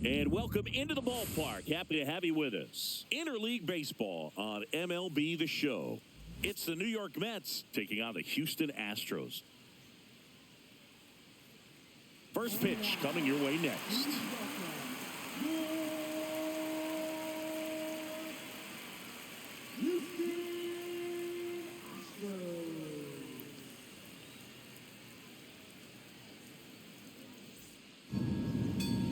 And welcome into the ballpark. Happy to have you with us. Interleague Baseball on MLB The Show. It's the New York Mets taking on the Houston Astros. First pitch coming your way next.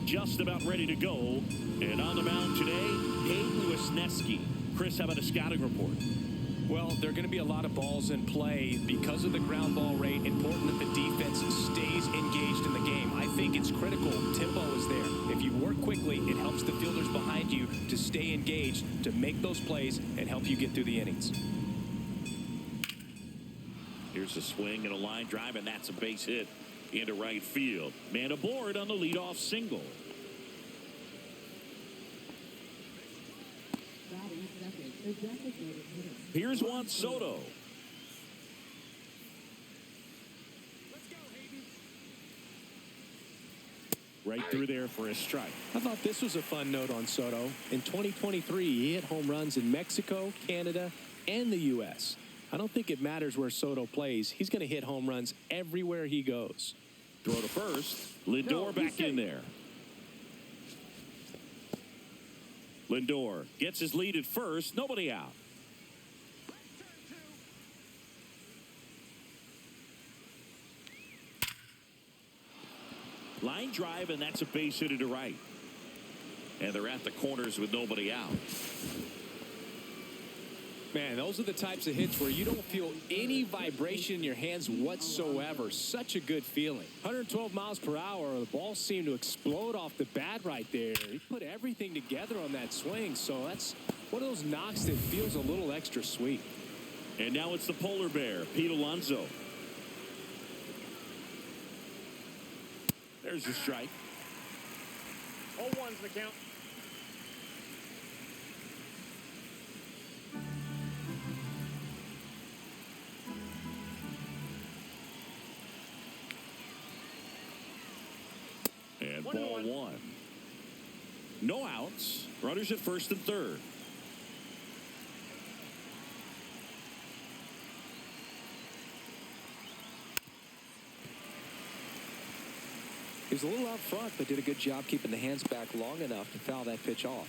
Just about ready to go. And on the mound today, Hayden Wesneski. Chris, how about a scouting report? Well, there are going to be a lot of balls in play because of the ground ball rate. Important that the defense stays engaged in the game. I think it's critical. Tempo is there. If you work quickly, it helps the fielders behind you to stay engaged, to make those plays, and help you get through the innings. Here's a swing and a line drive, and that's a base hit into right field. Man aboard on the leadoff single. Here's Juan Soto. Right through there for a strike. I thought this was a fun note on Soto. In 2023, he hit home runs in Mexico, Canada, and the U.S. I don't think it matters where Soto plays. He's going to hit home runs everywhere he goes. Throw to first. Lindor back in there. Lindor gets his lead at first. Nobody out. Line drive, and that's a base hit to right. And they're at the corners with nobody out. Man, those are the types of hits where you don't feel any vibration in your hands whatsoever. Such a good feeling. 112 miles per hour. The ball seemed to explode off the bat right there. He put everything together on that swing. So that's one of those knocks that feels a little extra sweet. And now it's the polar bear, Pete Alonso. There's the strike. 0-1's the count. And ball one. No outs. Runners at first and third. He was a little out front, but did a good job keeping the hands back long enough to foul that pitch off.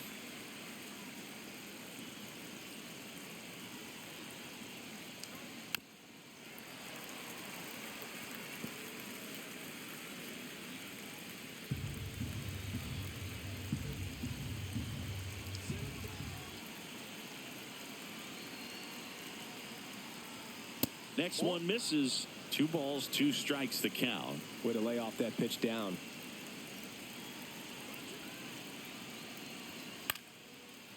Next one misses. 2 balls, 2 strikes the count. Way to lay off that pitch down.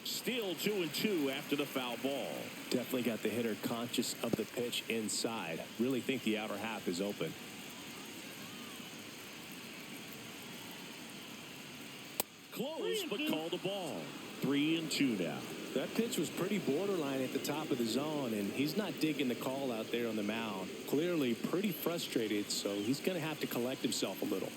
Still 2-2 after the foul ball. Definitely got the hitter conscious of the pitch inside. Really think the outer half is open. Close, but called the ball. 3-2 now. That pitch was pretty borderline at the top of the zone, and he's not digging the call out there on the mound. Clearly pretty frustrated, so he's going to have to collect himself a little.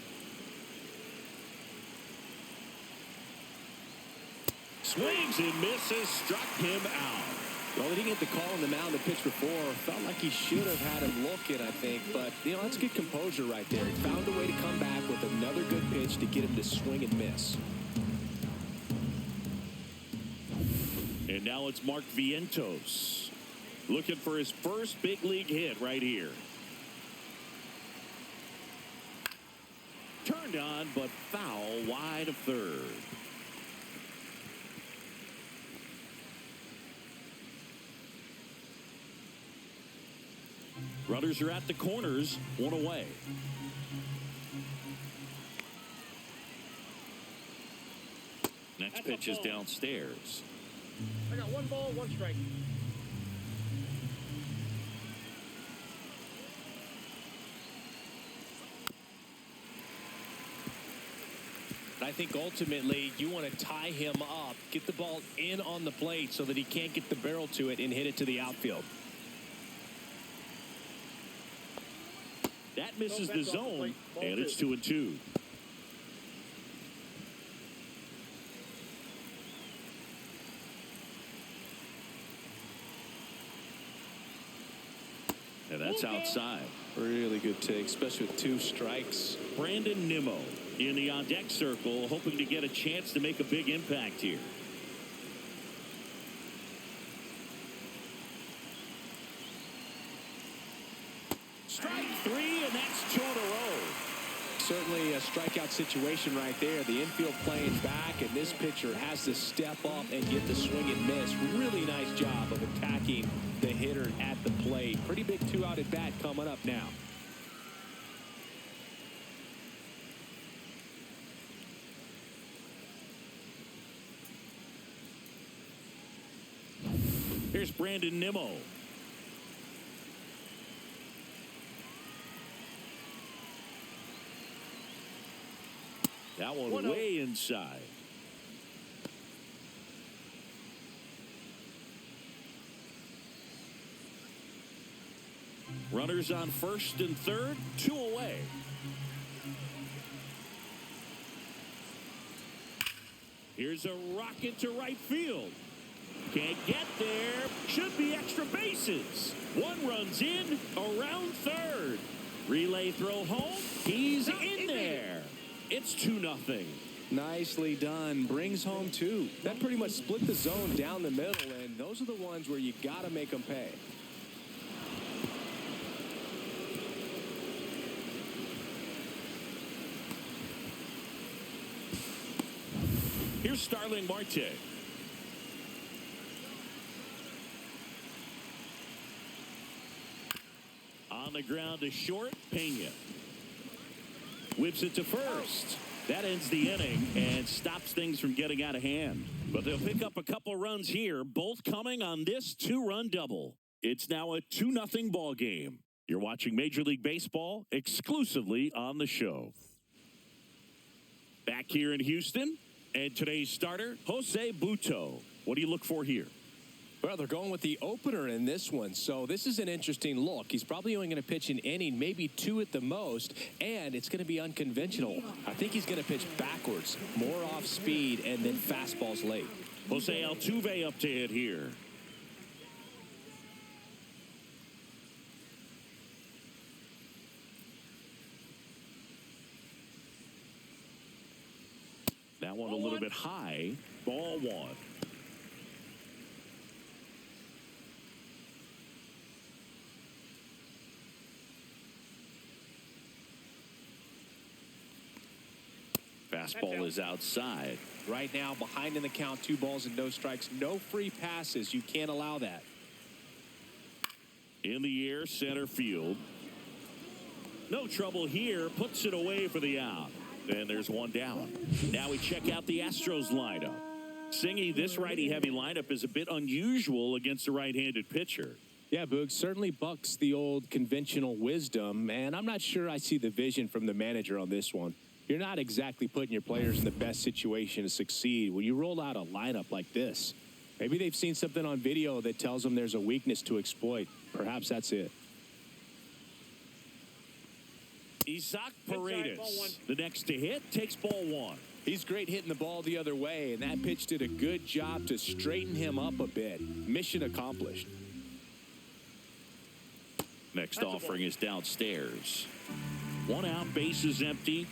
Swings and misses, struck him out. Well, he didn't get the call on the mound the pitch before. Felt like he should have had him look it, I think. But, you know, that's good composure right there. He found a way to come back with another good pitch to get him to swing and miss. And now it's Mark Vientos looking for his first big league hit right here. Turned on, but foul wide of third. Runners are at the corners, 1 away. Next pitch is downstairs. I got 1 ball, 1 strike. I think ultimately you want to tie him up, get the ball in on the plate so that he can't get the barrel to it and hit it to the outfield. That misses the zone, and it's 2-2. It's outside. Really good take, especially with 2 strikes. Brandon Nimmo in the on-deck circle, hoping to get a chance to make a big impact here. Strike 3, and that's 2 in a row. Certainly a strikeout situation right there. The infield playing back, and this pitcher has to step up and get the swing and miss. Really nice job of attacking the hitter at the plate. Pretty big 2-out at bat coming up now. Here's Brandon Nimmo. That one way inside. Runners on first and third, 2 away. Here's a rocket to right field. Can't get there. Should be extra bases. 1 runs in, around third. Relay throw home. He's in there. It's 2-0. Nicely done. Brings home 2. That pretty much split the zone down the middle, and those are the ones where you got to make them pay. Here's Starling Marte. On the ground to short, Pena. Whips it to first. That ends the inning and stops things from getting out of hand. But they'll pick up a couple runs here, both coming on this 2-run double. It's now a 2-0 ball game. You're watching Major League Baseball exclusively on the show. Back here in Houston, and today's starter, Jose Butto. What do you look for here? Well, they're going with the opener in this one, so this is an interesting look. He's probably only going to pitch an inning, maybe 2 at the most, and it's going to be unconventional. I think he's going to pitch backwards, more off speed, and then fastballs late. Jose Altuve up to hit here. That one a little bit high. Ball 1. Fastball is outside. Right now, behind in the count, 2 balls and no strikes. No free passes. You can't allow that. In the air, center field. No trouble here. Puts it away for the out. And there's 1 down. Now we check out the Astros lineup. Singy, this righty-heavy lineup is a bit unusual against a right-handed pitcher. Yeah, Boog, certainly bucks the old conventional wisdom, and I'm not sure I see the vision from the manager on this one. You're not exactly putting your players in the best situation to succeed when you roll out a lineup like this. Maybe they've seen something on video that tells them there's a weakness to exploit. Perhaps that's it. Isaac Paredes, the next to hit, takes ball 1. He's great hitting the ball the other way, and that pitch did a good job to straighten him up a bit. Mission accomplished. Next offering is downstairs. 1 out, base is empty.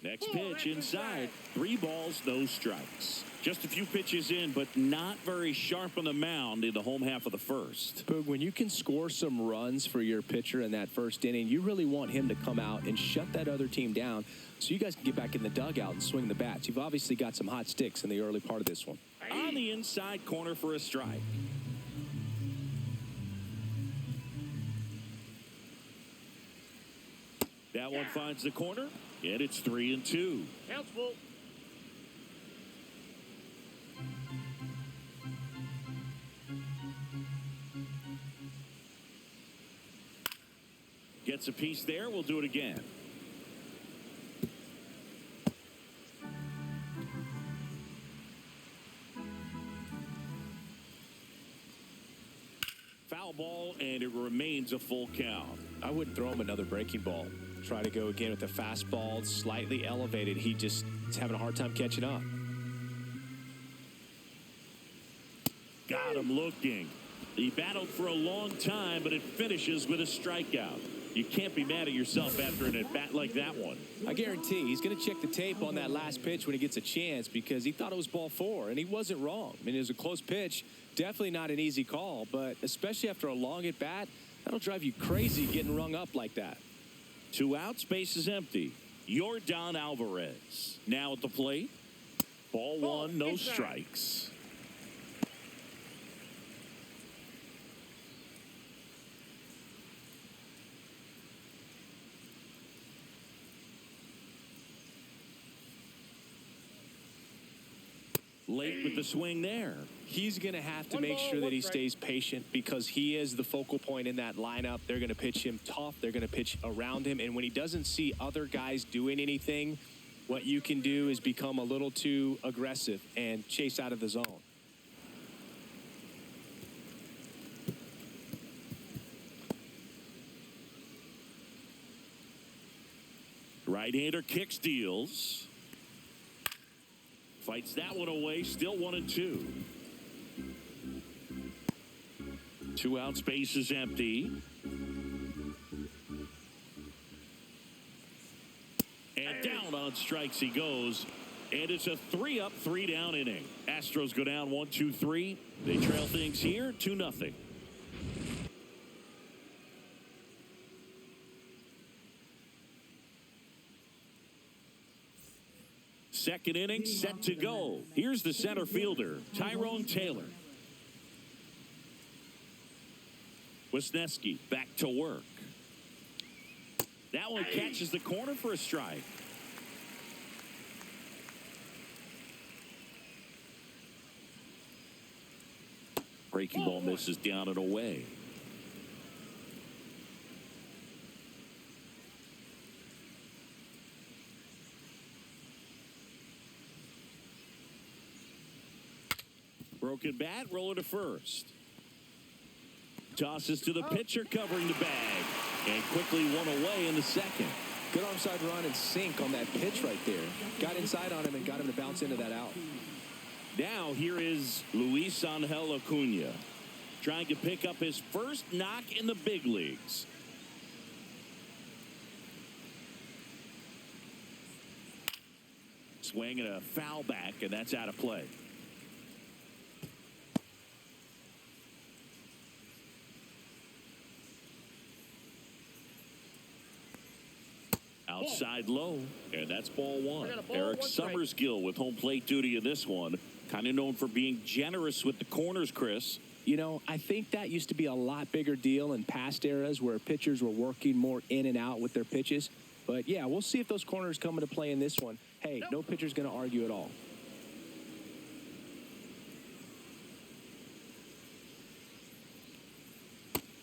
Next pitch inside. 3 balls, no strikes. Just a few pitches in, but not very sharp on the mound in the home half of the first. Boog, when you can score some runs for your pitcher in that first inning, you really want him to come out and shut that other team down so you guys can get back in the dugout and swing the bats. You've obviously got some hot sticks in the early part of this one. On the inside corner for a strike. That one finds the corner, and it's 3-2. Count's full. Gets a piece there. We'll do it again. Foul ball, and it remains a full count. I wouldn't throw him another breaking ball. Try to go again with the fastball, slightly elevated. He just is having a hard time catching up. Got him looking. He battled for a long time, but it finishes with a strikeout. You can't be mad at yourself after an at-bat like that one. I guarantee he's going to check the tape on that last pitch when he gets a chance because he thought it was ball 4, and he wasn't wrong. I mean, it was a close pitch. Definitely not an easy call, but especially after a long at-bat, that'll drive you crazy getting rung up like that. 2 outs, base is empty. Yordan Alvarez now at the plate. Ball 1, no strikes. Late with the swing there. He's going to have to make sure that he stays patient because he is the focal point in that lineup. They're going to pitch him tough. They're going to pitch around him. And when he doesn't see other guys doing anything, what you can do is become a little too aggressive and chase out of the zone. Right-hander kicks, deals. Fights that one away, still 1-2. 2 outs, base is empty. And down on strikes he goes. And it's a 3-up, 3-down inning. Astros go down 1-2-3. They trail things here 2-0. Second inning set to go. Here's the center fielder, Tyrone Taylor. Wisniewski back to work. That one catches the corner for a strike. Breaking ball misses down and away. Broken bat, rolling to first. Tosses to the pitcher, covering the bag. And quickly one away in the second. Good onside run and sink on that pitch right there. Got inside on him and got him to bounce into that out. Now here is Luis Angel Acuna, trying to pick up his first knock in the big leagues. Swing and a foul back, and that's out of play. Outside low, and that's ball 1. Eric Summersgill with home plate duty in this one. Kind of known for being generous with the corners, Chris. You know, I think that used to be a lot bigger deal in past eras where pitchers were working more in and out with their pitches. But, yeah, we'll see if those corners come into play in this one. Hey, no pitcher's going to argue at all.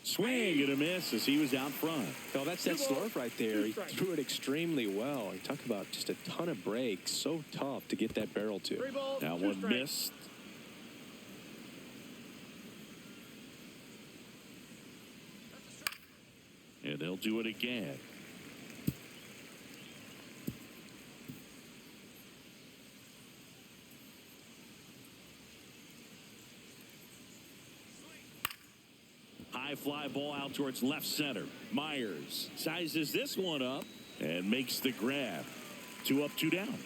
Swing and a miss as he was out front. Oh, that's that slurve right there. He threw it extremely well. You talk about just a ton of breaks. So tough to get that barrel to. That one missed. And they'll do it again. High fly ball out towards left center. Myers sizes this one up and makes the grab. 2 up, 2 down.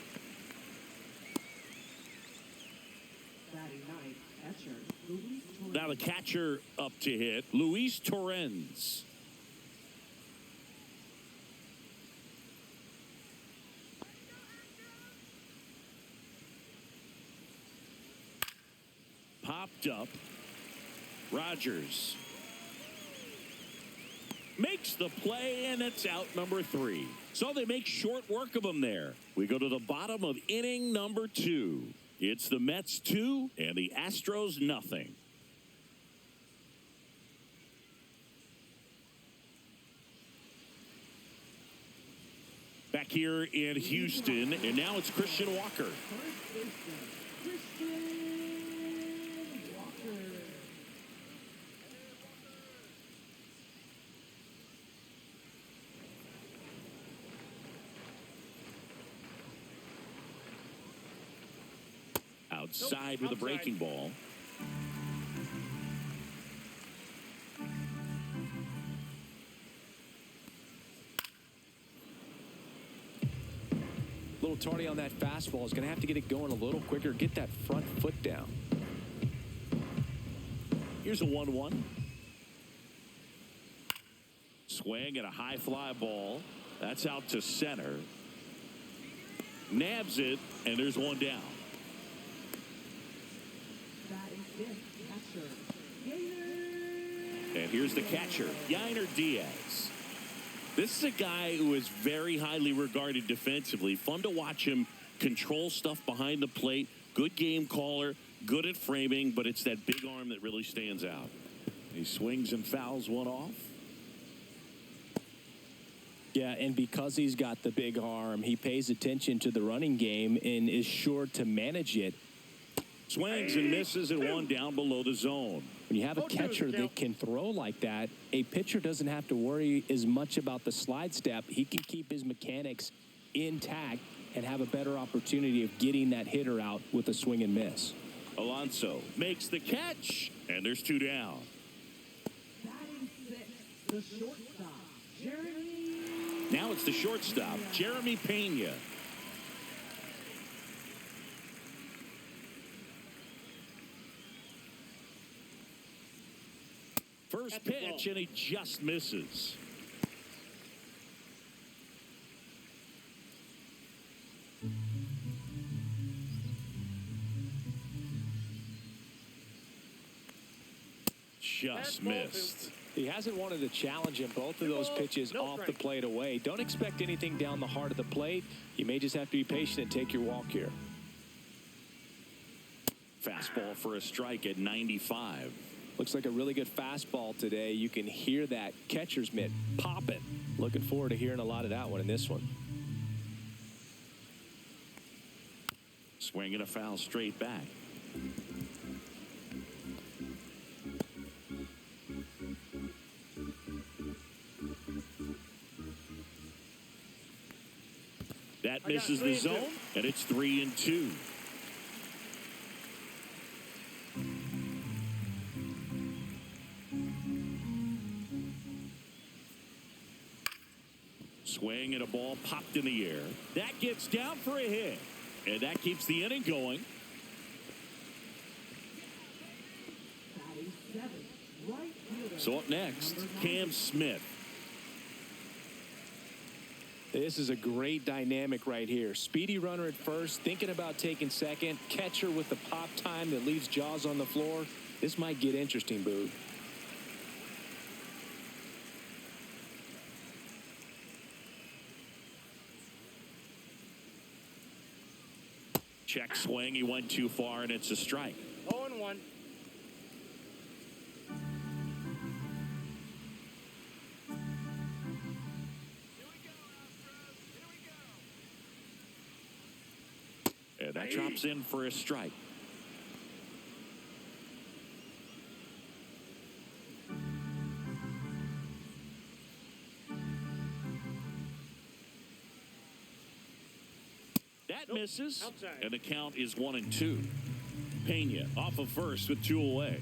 Now the catcher up to hit, Luis Torrens. Popped up. Rogers makes the play, and it's out number 3. So they make short work of him there. We go to the bottom of inning number 2. It's the Mets 2 and the Astros nothing. Back here in Houston, and now it's Christian Walker. Outside with a breaking ball. tardy on that fastball is going to have to get it going a little quicker, get that front foot down. Here's a 1-1. Swing and a high fly ball. That's out to center. Nabs it, and there's one down. And here's the catcher, Yainer Diaz. This is a guy who is very highly regarded defensively. Fun to watch him control stuff behind the plate. Good game caller, good at framing, but it's that big arm that really stands out. He swings and fouls one off. Yeah, and because he's got the big arm, he pays attention to the running game and is sure to manage it. Swings and misses and one down below the zone. When you have a catcher that can throw like that, a pitcher doesn't have to worry as much about the slide step. He can keep his mechanics intact and have a better opportunity of getting that hitter out with a swing and miss. Alonso makes the catch, and there's two down. The shortstop, Jeremy. Now it's the shortstop, Jeremy Pena. First pitch, and he just misses. Just missed. He hasn't wanted to challenge him both of those pitches off the plate away. Don't expect anything down the heart of the plate. You may just have to be patient and take your walk here. Fastball for a strike at 95. Looks like a really good fastball today. You can hear that catcher's mitt popping. Looking forward to hearing a lot of that one in this one. Swing and a foul straight back. That misses the zone, and it's 3-2. Swing and a ball popped in the air. That gets down for a hit, and that keeps the inning going. So up next, Cam Smith. This is a great dynamic right here. Speedy runner at first, thinking about taking second. Catcher with the pop time that leaves Jaws on the floor. This might get interesting, Boog. Check swing. He went too far, and it's a strike. 0-1. And that drops in for a strike. That misses, outside. and the count is 1-2. Pena off of first with 2 away.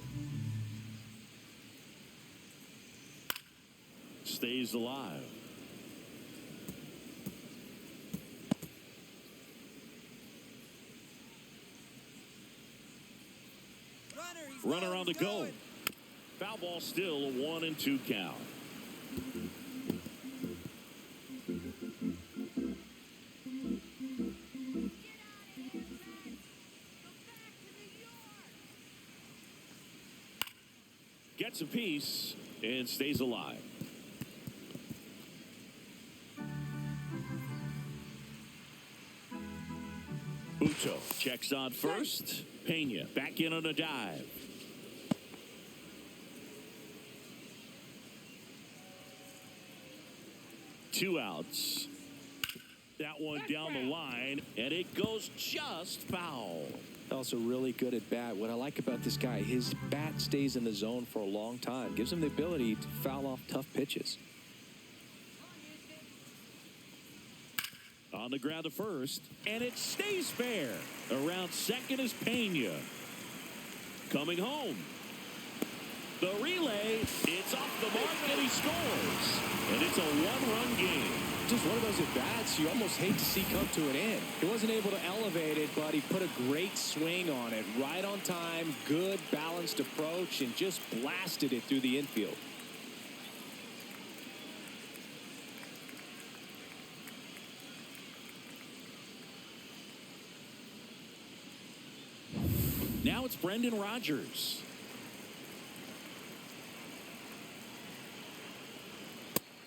Stays alive. Runner on the go. Foul ball still, a 1-2 count. Gets a piece and stays alive. Uto checks on first. Pena back in on a dive. Two outs. That one down the line, and it goes just foul. Also really good at bat. What I like about this guy, his bat stays in the zone for a long time. Gives him the ability to foul off tough pitches. On the ground to first, and it stays fair. Around second is Pena. Coming home. The relay, it's off the mark, and he scores. And it's a one-run game. Just one of those at-bats you almost hate to see come to an end. He wasn't able to elevate it, but he put a great swing on it. Right on time, good, balanced approach, and just blasted it through the infield. Now it's Brendan Rodgers.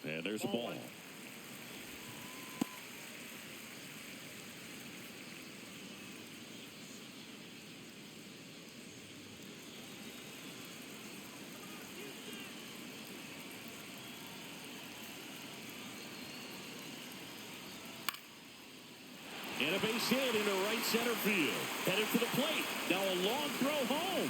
And there's a ball. And a base hit into right center field. Headed for the plate. Now a long throw home.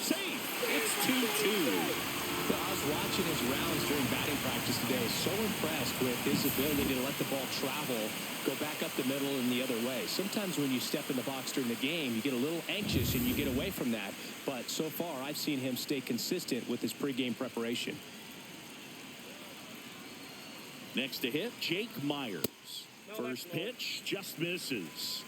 Safe. It's 2-2. I was watching his rounds during batting practice today. So impressed with his ability to let the ball travel, go back up the middle and the other way. Sometimes when you step in the box during the game, you get a little anxious and you get away from that. But so far, I've seen him stay consistent with his pregame preparation. Next to hit, Jake Myers. First pitch just misses.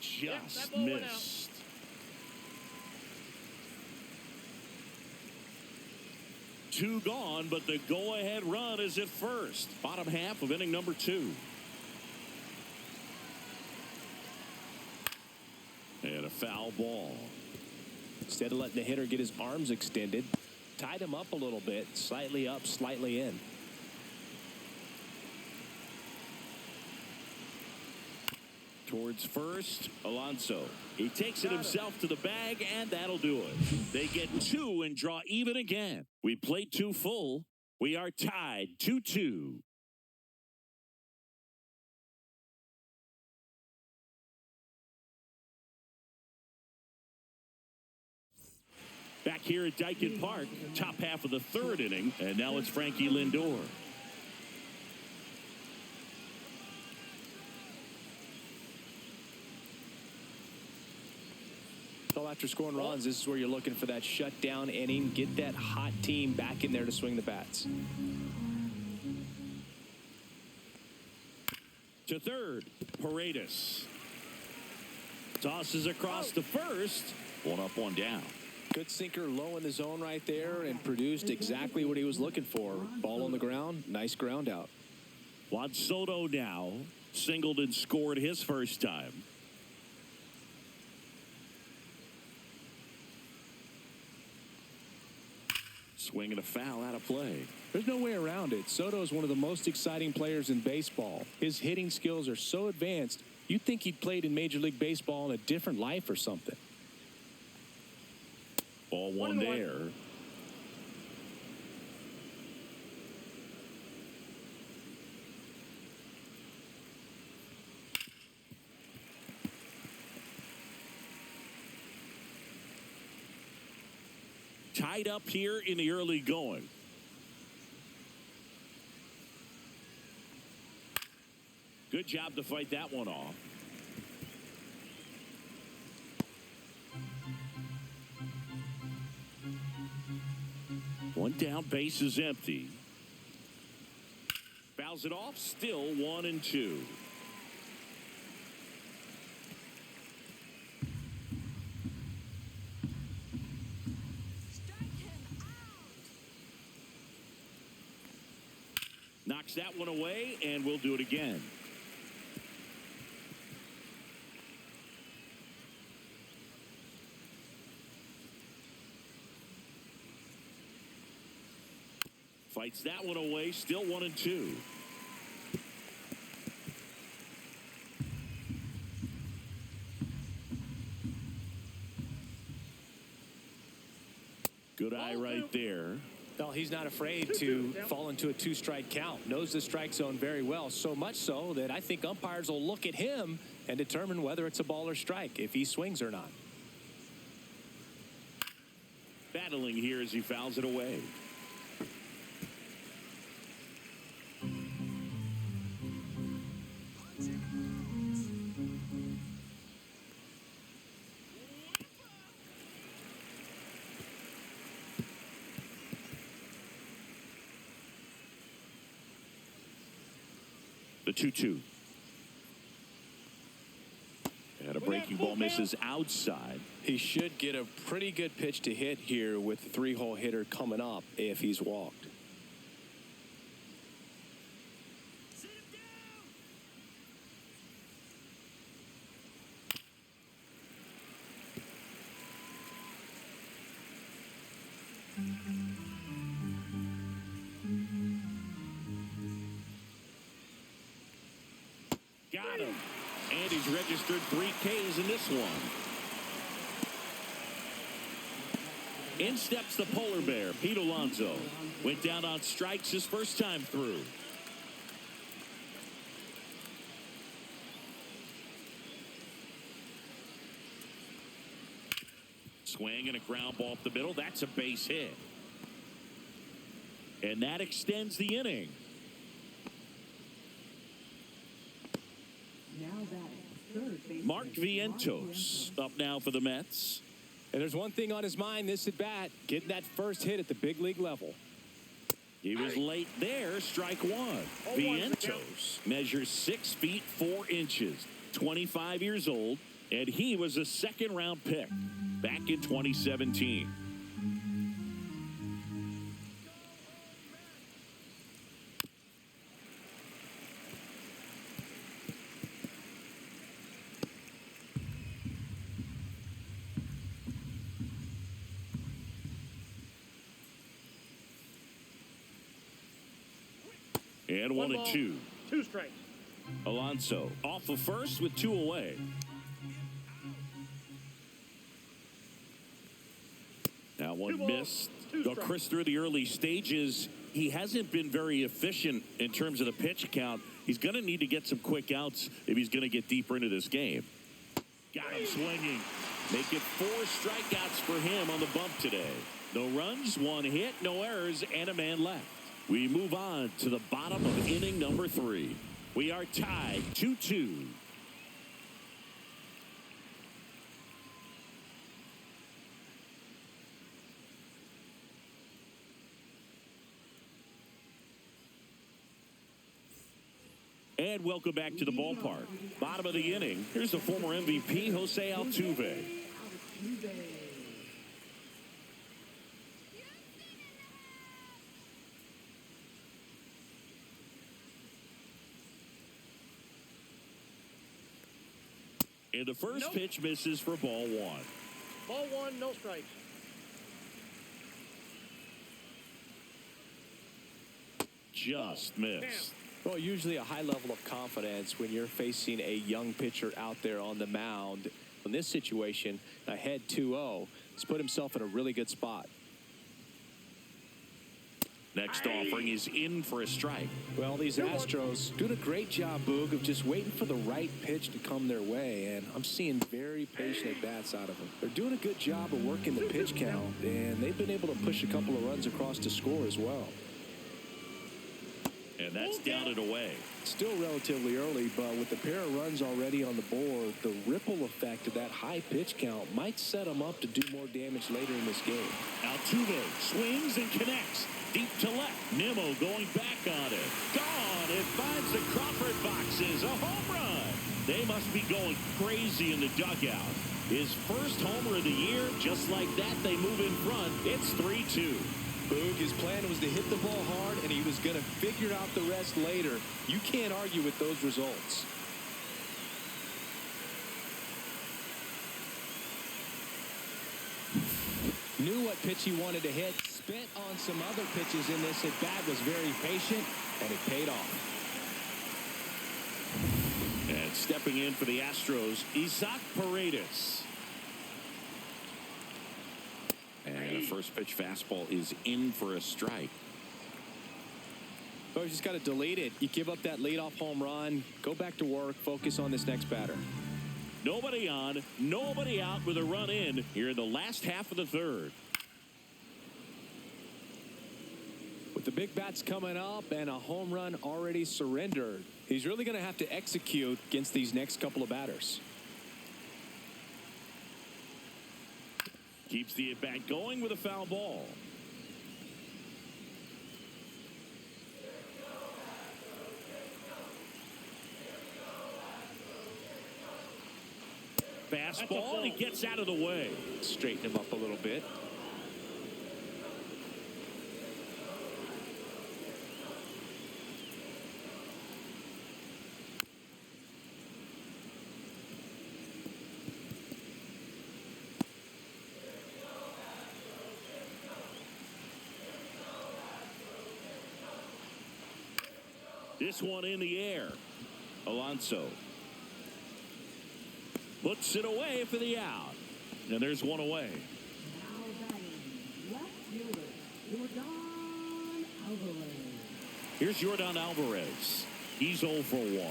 Just missed. Two gone, but the go-ahead run is at first. Bottom half of inning number 2. And a foul ball. Instead of letting the hitter get his arms extended, tied him up a little bit, slightly up, slightly in. Towards first, Alonso. He takes it himself to the bag, and that'll do it. They get 2 and draw even again. We played 2 full. We are tied 2-2. Back here at Dyken Park, top half of the 3rd inning, and now it's Frankie Lindor. So after scoring runs, this is where you're looking for that shutdown inning, get that hot team back in there to swing the bats. To third, Paredes. Tosses across to first. 1 up, 1 down. Good sinker low in the zone right there and produced exactly what he was looking for. Ball on the ground, nice ground out. Juan Soto now singled and scored his first time. Swing and a foul out of play. There's no way around it. Soto is one of the most exciting players in baseball. His hitting skills are so advanced, you'd think he'd played in Major League Baseball in a different life or something. Ball 1 there. Tied up here in the early going. Good job to fight that one off. One down, base is empty. Fouls it off, still 1-2. Knocks that one away, and we'll do it again. Fights that one away, still 1-2. Good eye right there. Well, he's not afraid to fall into a 2-strike count. Knows the strike zone very well, so much so that I think umpires will look at him and determine whether it's a ball or strike, if he swings or not. Battling here as he fouls it away. The 2-2. And a breaking ball misses outside. He should get a pretty good pitch to hit here with the 3-hole hitter coming up if he's walked. Got him. And he's registered 3 Ks in this one. In steps the polar bear, Pete Alonso. Went down on strikes his first time through. Swing and a ground ball up the middle. That's a base hit. And that extends the inning. Now batting, third baseman, Mark Vientos up now for the Mets. And there's one thing on his mind this at bat, getting that first hit at the big league level. He was late there, strike one. Vientos measures 6 feet 4 inches, 25 years old, and he was a second-round pick back in 2017. And 1-2. 2 strikes. Alonso off of first with 2 away. Now one missed. Well, Chris, through the early stages, he hasn't been very efficient in terms of the pitch count. He's going to need to get some quick outs if he's going to get deeper into this game. Got him swinging. Make it 4 strikeouts for him on the bump today. No runs, 1 hit, no errors, and a man left. We move on to the bottom of inning number 3. We are tied 2-2. And welcome back to the ballpark. Bottom of the inning. Here's the former MVP, Jose Altuve. And the first pitch misses for ball 1. Ball 1, no strikes. Just missed. Well, usually a high level of confidence when you're facing a young pitcher out there on the mound. In this situation, ahead 2-0, he's put himself in a really good spot. Next offering is in for a strike. Well, these Astros doing a great job, Boog, of just waiting for the right pitch to come their way, and I'm seeing very patient at-bats out of them. They're doing a good job of working the pitch count, and they've been able to push a couple of runs across to score as well. And that's down and away. Still relatively early, but with the pair of runs already on the board, the ripple effect of that high pitch count might set them up to do more damage later in this game. Altuve swings and connects. Deep to left. Nimmo going back on it. Gone. It finds the Crawford boxes. A home run. They must be going crazy in the dugout. His first homer of the year. Just like that, they move in front. It's 3-2. Boog, his plan was to hit the ball hard, and he was going to figure out the rest later. You can't argue with those results. Knew what pitch he wanted to hit. Spent on some other pitches in this at bat. Was very patient, and it paid off. And stepping in for the Astros, Isaac Paredes. And the first pitch fastball is in for a strike. So you just got to delete it. You give up that leadoff home run. Go back to work. Focus on this next batter. Nobody on, nobody out with a run in here in the last half of the third. With the big bats coming up and a home run already surrendered, he's really going to have to execute against these next couple of batters. Keeps the at-bat going with a foul ball. fastball, and he gets out of the way. Straighten him up a little bit. This one in the air. Alonso puts it away for the out. And there's one away. Now batting, left fielder, Jordan Alvarez. Here's Jordan Alvarez. He's 0 for 1.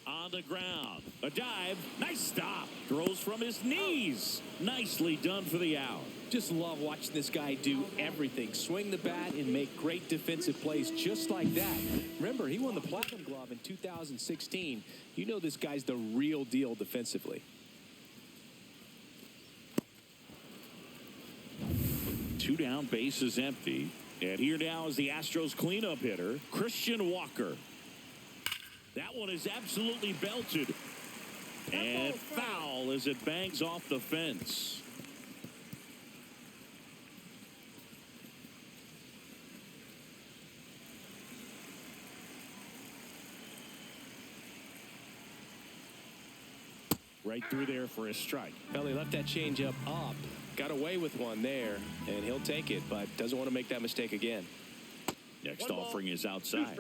On the ground. A dive. Nice stop. Throws from his knees. Nicely done for the out. Just love watching this guy do everything. Swing the bat and make great defensive plays just like that. Remember, he won the Platinum Glove in 2016. You know this guy's the real deal defensively. Two down, base is empty. And here now is the Astros cleanup hitter, Christian Walker. That one is absolutely belted. And foul as it bangs off the fence. Right through there for a strike. Well, he left that changeup up. Got away with one there, and he'll take it, but doesn't want to make that mistake again. Next offering is outside.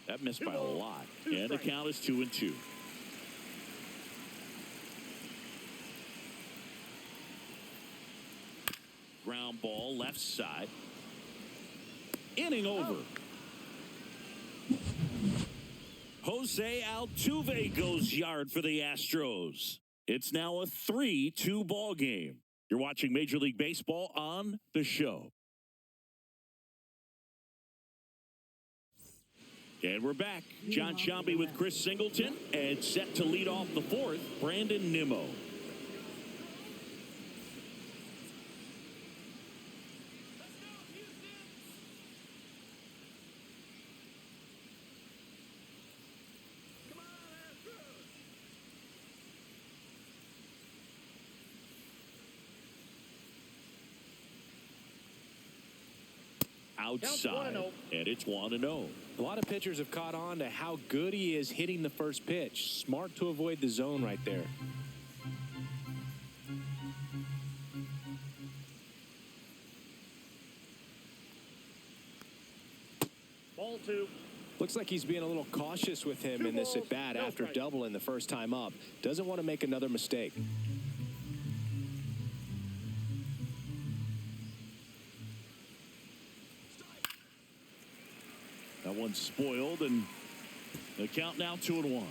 That missed by a lot. And the count is 2-2. Ground ball left side. Inning over. Jose Altuve goes yard for the Astros. It's now a 3-2 ball game. You're watching Major League Baseball on The Show. And we're back. John Shambi with Chris Singleton, and set to lead off the fourth, Brandon Nimmo. Outside, and it's 1-0. A lot of pitchers have caught on to how good he is hitting the first pitch. Smart to avoid the zone right there. Ball 2. Looks like he's being a little cautious with him in this at-bat after doubling the first time up. Doesn't want to make another mistake. That one's spoiled, and the count now 2-1.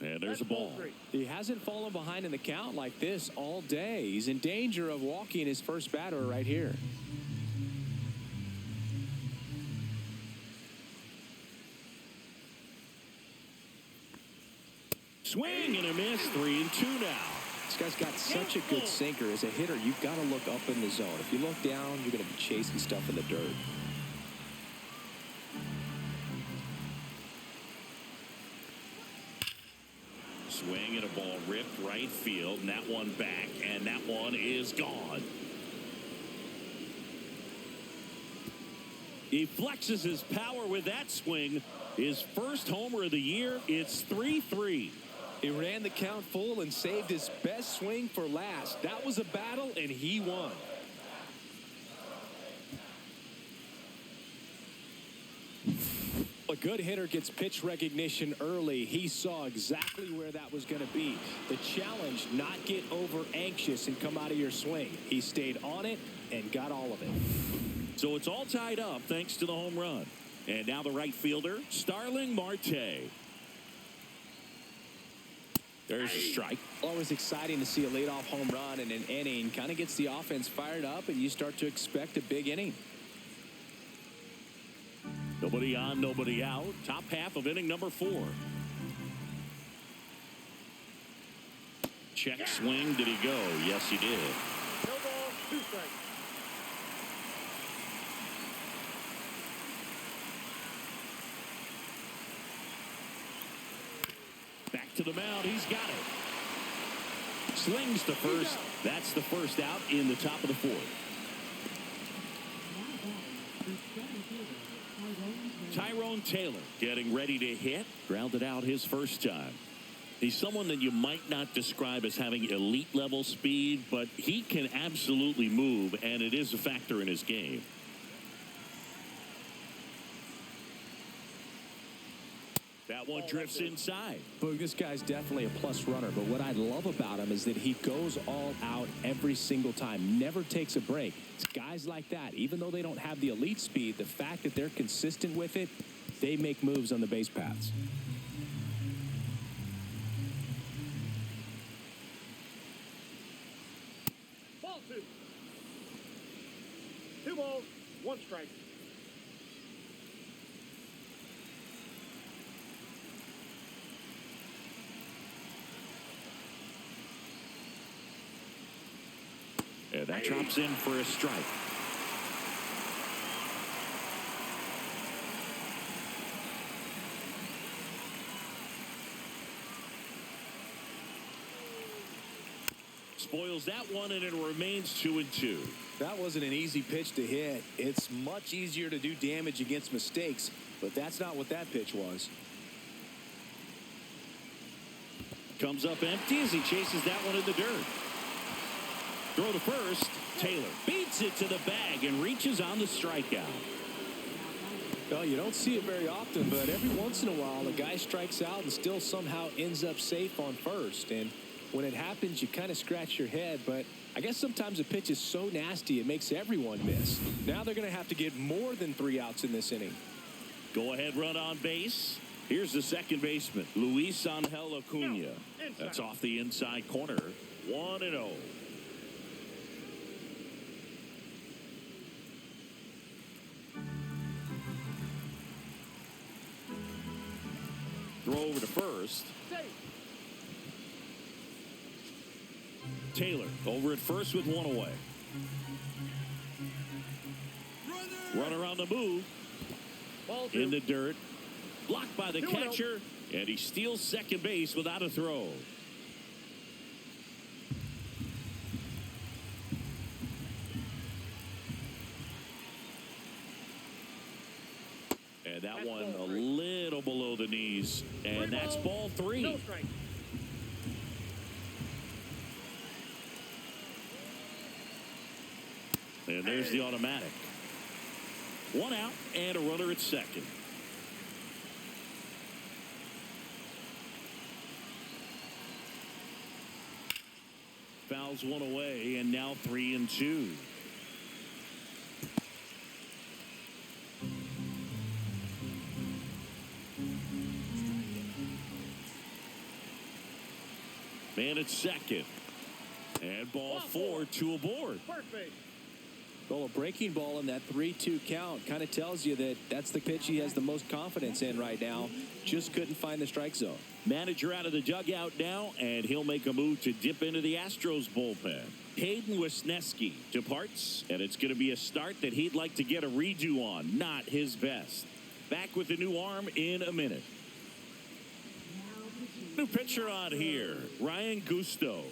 And there's a ball. He hasn't fallen behind in the count like this all day. He's in danger of walking his first batter right here. Swing and a miss, 3-2 now. This guy's got such a good sinker. As a hitter, you've got to look up in the zone. If you look down, you're going to be chasing stuff in the dirt. Swing and a ball ripped right field, and that one back, and that one is gone. He flexes his power with that swing. His first homer of the year. It's 3-3. He ran the count full and saved his best swing for last. That was a battle, and he won. A good hitter gets pitch recognition early. He saw exactly where that was going to be. The challenge, not get over anxious and come out of your swing. He stayed on it and got all of it. So it's all tied up thanks to the home run. And now the right fielder, Starling Marte. There's a strike. Always exciting to see a leadoff home run in an inning. Kind of gets the offense fired up, and you start to expect a big inning. Nobody on, nobody out. Top half of inning number 4. Check swing. Did he go? Yes, he did. No ball, 2 strikes. Back to the mound. He's got it. Slings to first. That's the first out in the top of the 4th. Tyrone Taylor getting ready to hit. Grounded out his first time. He's someone that you might not describe as having elite level speed, but he can absolutely move, and it is a factor in his game. That one drifts inside. Boog, this guy's definitely a plus runner, but what I love about him is that he goes all out every single time, never takes a break. It's guys like that, even though they don't have the elite speed, the fact that they're consistent with it, they make moves on the base paths. Ball 2. 2 balls, 1 strike. And that drops in for a strike. Spoils that one, and it remains 2-2. That wasn't an easy pitch to hit. It's much easier to do damage against mistakes, but that's not what that pitch was. Comes up empty as he chases that one in the dirt. Throw to first. Taylor beats it to the bag and reaches on the strikeout. Well, you don't see it very often, but every once in a while, a guy strikes out and still somehow ends up safe on first. And when it happens, you kind of scratch your head, but I guess sometimes a pitch is so nasty it makes everyone miss. Now they're going to have to get more than 3 outs in this inning. Go ahead, run on base. Here's the second baseman, Luis Angel Acuna. That's off the inside corner. 1-0. Throw over to first. Taylor over at first with 1 away. Runner on the move. Ball 2. In the dirt. Blocked by the catcher. And he steals second base without a throw. And that one a little below the knees. And that's ball 3. No strike. And there's the automatic. 1 out and a runner at second. Fouls 1 away, and now 3-2. Man at second. And ball 4, 2 aboard. First base. Well, a breaking ball in that 3-2 count kind of tells you that that's the pitch he has the most confidence in right now. Just couldn't find the strike zone. Manager out of the dugout now, and he'll make a move to dip into the Astros bullpen. Hayden Wesneski departs, and it's going to be a start that he'd like to get a redo on. Not his best. Back with the new arm in a minute. New pitcher on here, Ryan Gusto,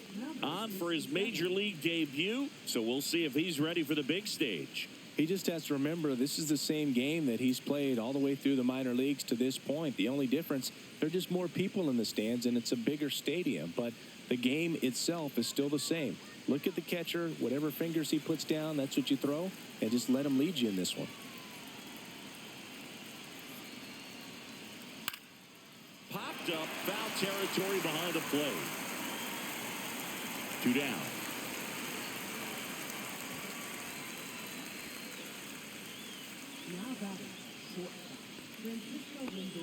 on for his major league debut, so we'll see if he's ready for the big stage. He just has to remember this is the same game that he's played all the way through the minor leagues to this point. The only difference, there are just more people in the stands, and it's a bigger stadium, but the game itself is still the same. Look at the catcher, whatever fingers he puts down, that's what you throw, and just let him lead you in this one. Popped up, foul territory behind the plate. 2 down.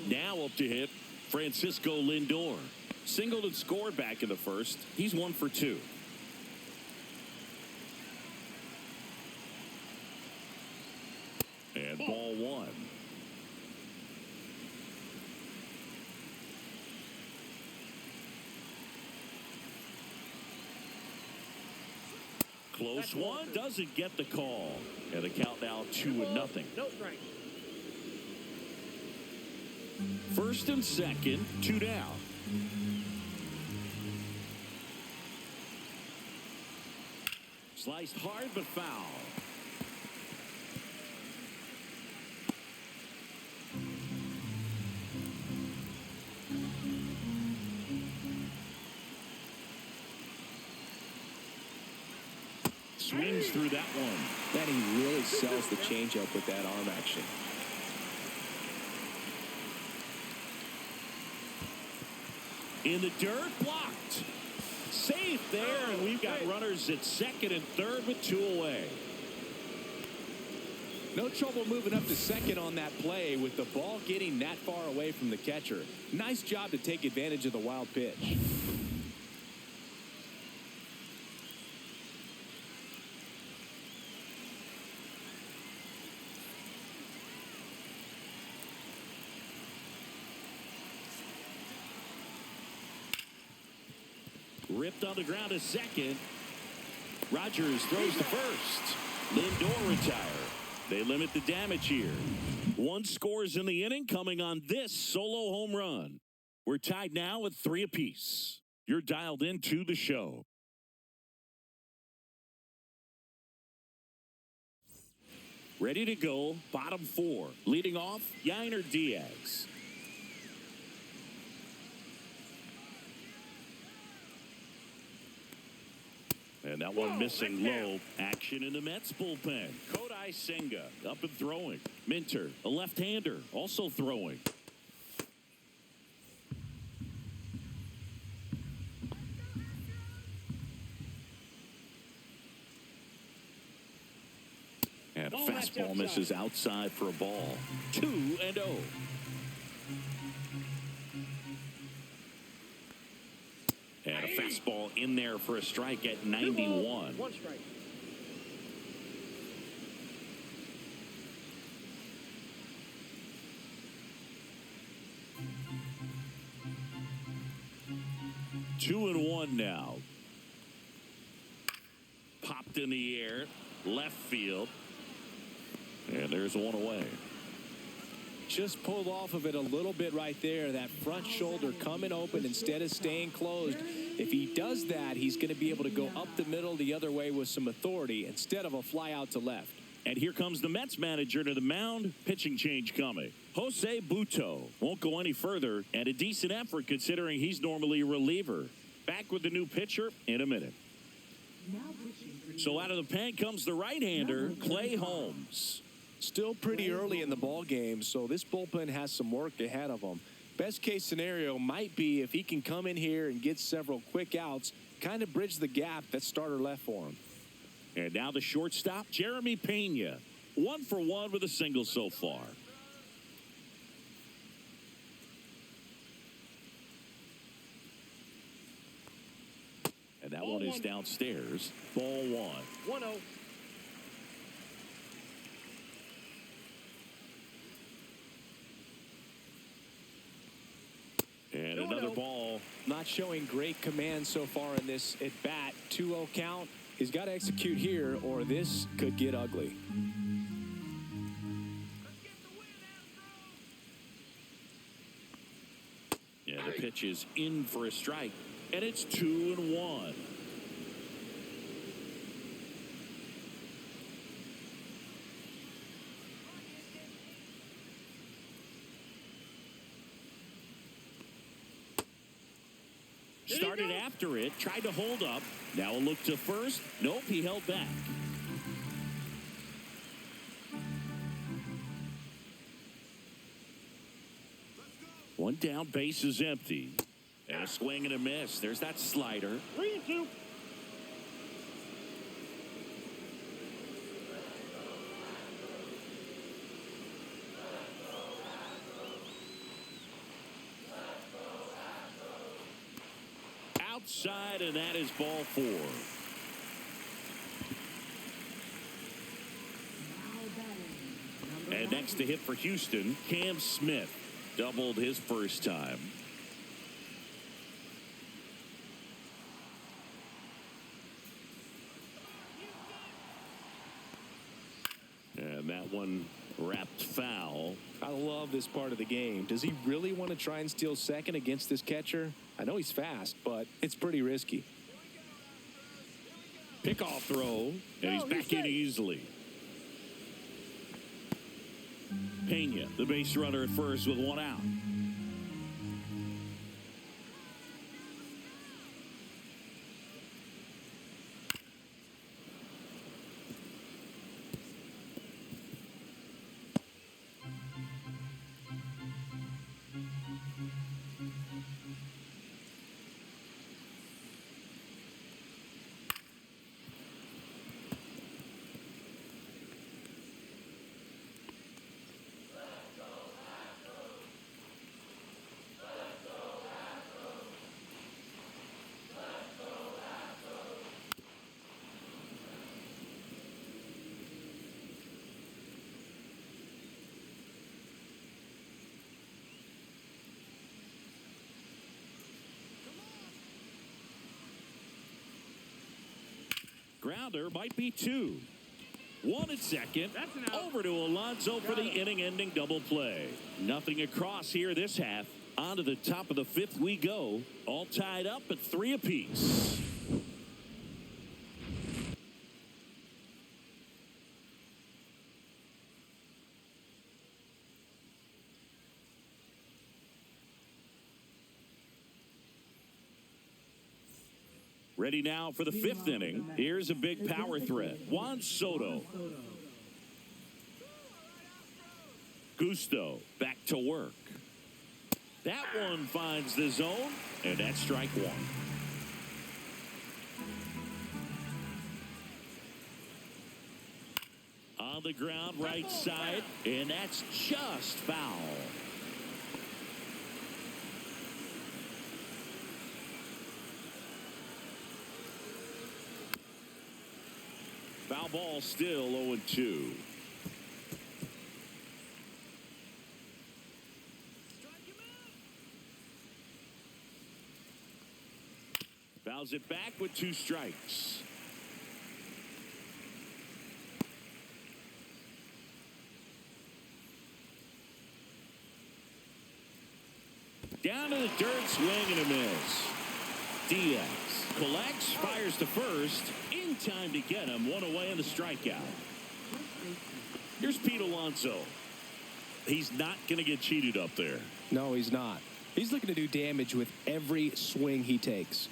Now up to hit Francisco Lindor. Singled and scored back in the first. He's 1 for 2. And ball 1. Close one, doesn't get the call. And the count now 2-0. No strike. First and second, 2 down. Sliced hard but foul. Swings through that one. Man, he really sells the changeup with that arm action. In the dirt, blocked. Safe there, and we've got runners at second and third with 2 away. No trouble moving up to second on that play with the ball getting that far away from the catcher. Nice job to take advantage of the wild pitch. Ripped on the ground to second. Rogers throws to first. Lindor retire. They limit the damage here. 1 scores in the inning coming on this solo home run. We're tied now at 3 apiece. You're dialed into the show. Ready to go, bottom 4. Leading off, Yainer Diaz. And that one missing low. Action in the Mets bullpen. Kodai Senga up and throwing. Minter, a left-hander, also throwing. And a fastball misses outside for a ball. 2-0. And a fastball in there for a strike at 91. 1 strike. Two and one now. Popped in the air, left field. And there's one away. Just pulled off of it a little bit right there. That front shoulder coming open instead of staying closed. If he does that, he's going to be able to go up the middle the other way with some authority instead of a fly out to left. And here comes the Mets manager to the mound. Pitching change coming. Jose Butto won't go any further, and a decent effort considering he's normally a reliever. Back with the new pitcher in a minute. So out of the pen comes the right-hander, Clay Holmes. Still pretty early in the ball game, so this bullpen has some work ahead of them. Best case scenario might be if he can come in here and get several quick outs, kind of bridge the gap that starter left for him. And now the shortstop, Jeremy Pena. 1 for 1 with a single so far. And that one is downstairs. Ball 1. 1-0. And another ball. Not showing great command so far in this at bat. 2-0 count. He's got to execute here or this could get ugly. Yeah, the pitch is in for a strike. And it's 2-1. Started after it, tried to hold up. Now a look to first. Nope, he held back. One down, base is empty. And a swing and a miss. There's that slider. 3-2. outside, and that is ball 4. And next to hit for Houston, Cam Smith doubled his first time. And that one wrapped foul. I love this part of the game. Does he really want to try and steal second against this catcher? I know he's fast, but it's pretty risky. Pickoff throw, and he's back in easily. Pena, the base runner at first with 1 out. Grounder might be 2. 1 at second. Over to Alonso for the inning-ending double play. Nothing across here this half. On to the top of the 5th we go. All tied up at 3 apiece. Ready now for the 5th inning. Here's a big power threat. Juan Soto. Gusto back to work. That one finds the zone, and that's strike 1. On the ground, right side, and that's just foul. Foul ball still 0-2. Fouls it back with 2 strikes. Down to the dirt, swing and a miss. Diaz collects, fires to first. In time to get him. 1 away on the strikeout. Here's Pete Alonso. He's not going to get cheated up there. No, he's not. He's looking to do damage with every swing he takes.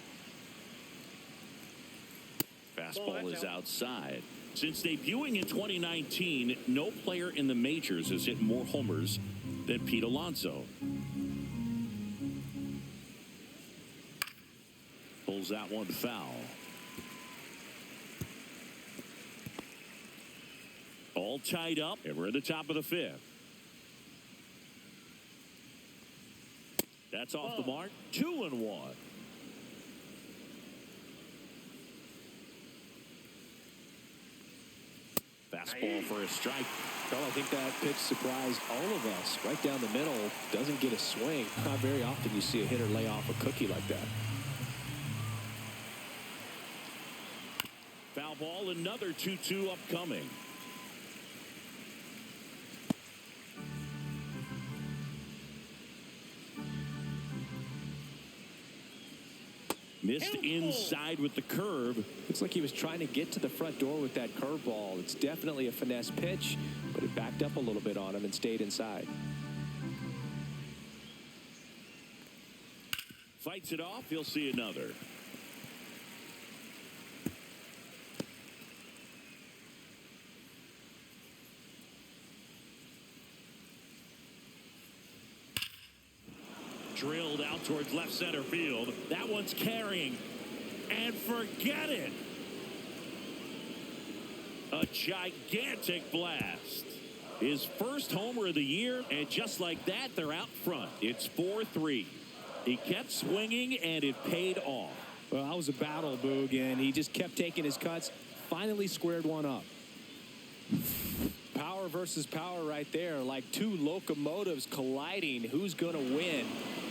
Fastball is outside. Since debuting in 2019, no player in the majors has hit more homers than Pete Alonso. Pulls that one foul. All tied up, and we're at the top of the 5th. That's off the mark. 2-1. Fastball for a strike. Well, I think that pitch surprised all of us. Right down the middle, doesn't get a swing. Not very often you see a hitter lay off a cookie like that. Foul ball, another 2-2 upcoming. Missed inside with the curve. Looks like he was trying to get to the front door with that curveball. It's definitely a finesse pitch, but it backed up a little bit on him and stayed inside. Fights it off. He'll see another. Drilled out towards left center field. That one's carrying. And forget it. A gigantic blast. His first homer of the year, and just like that, they're out front. It's 4-3. He kept swinging, and it paid off. Well, that was a battle, Boog, and he just kept taking his cuts. Finally squared one up. Power versus power right there, like two locomotives colliding. Who's going to win?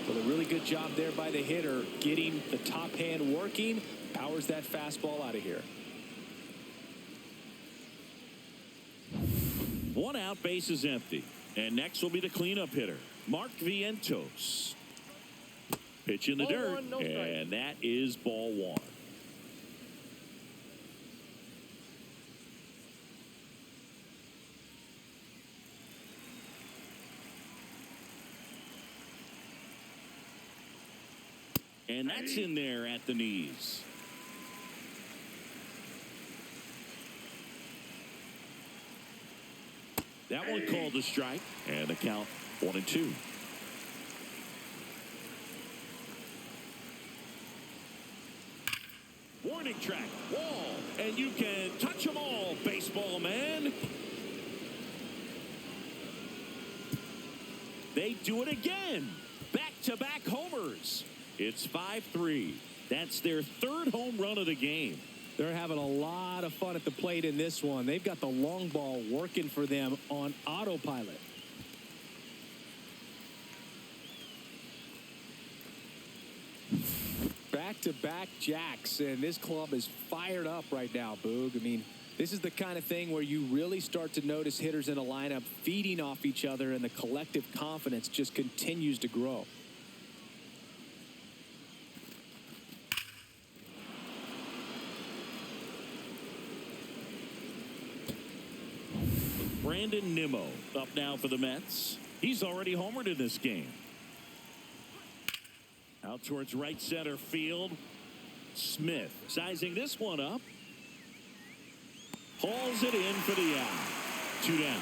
Well, a really good job there by the hitter, getting the top hand working. Powers that fastball out of here. 1 out, base is empty. And next will be the cleanup hitter, Mark Vientos. Pitch in the Ball dirt, one, no strike. and that is ball 1. And that's in there at the knees. That one called a strike, and the count 1-2. Warning track, wall, and you can touch them all, baseball man. They do it again. Back-to-back homers. It's 5-3. That's their 3rd home run of the game. They're having a lot of fun at the plate in this one. They've got the long ball working for them on autopilot. Back-to-back jacks, and this club is fired up right now, Boog. I mean, this is the kind of thing where you really start to notice hitters in a lineup feeding off each other, and the collective confidence just continues to grow. Brandon Nimmo up now for the Mets. He's already homered in this game. Out towards right center field. Smith sizing this one up. Hauls it in for the out. 2 down.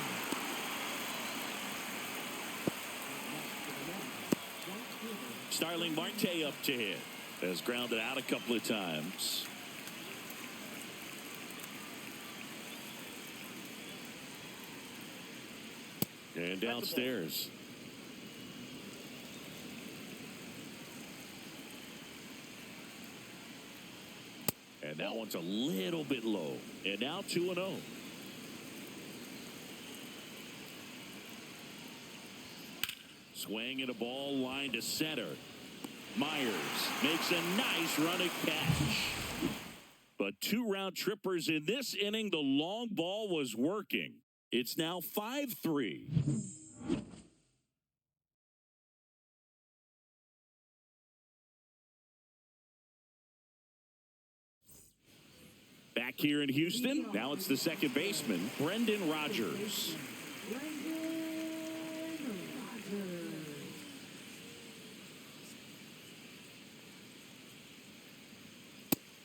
Starling Marte up to hit. Has grounded out a couple of times. And downstairs. And that one's a little bit low. And now 2-0. Swing and a ball line to center. Myers makes a nice running catch. But 2 round trippers in this inning. The long ball was working. It's now 5-3. Back here in Houston, now it's the second baseman, Brendan Rodgers.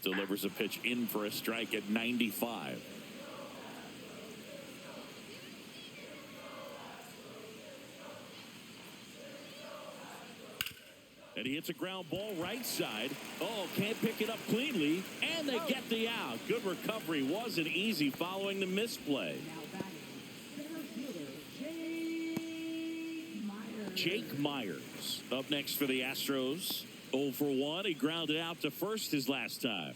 Delivers a pitch in for a strike at 95. And he hits a ground ball right side. Oh, can't pick it up cleanly. And they get the out. Good recovery. Wasn't easy following the misplay. Jake Myers up next for the Astros. 0 for 1. He grounded out to first his last time.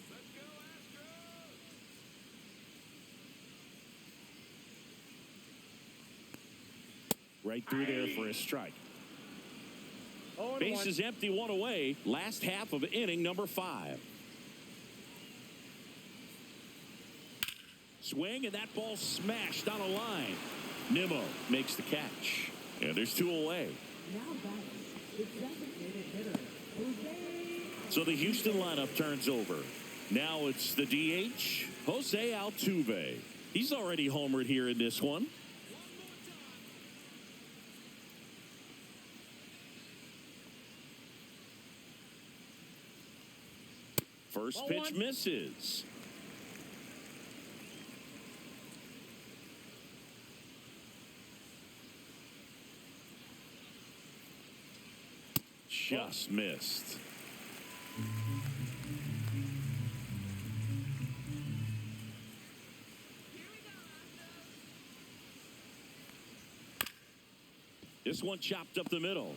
Right through there for a strike. Base is empty, 1 away. Last half of inning number 5. Swing, and that ball smashed on a line. Nimmo makes the catch. And there's 2 away. So the Houston lineup turns over. Now it's the DH, Jose Altuve. He's already homered here in this one. First pitch misses. Just missed. This one chopped up the middle.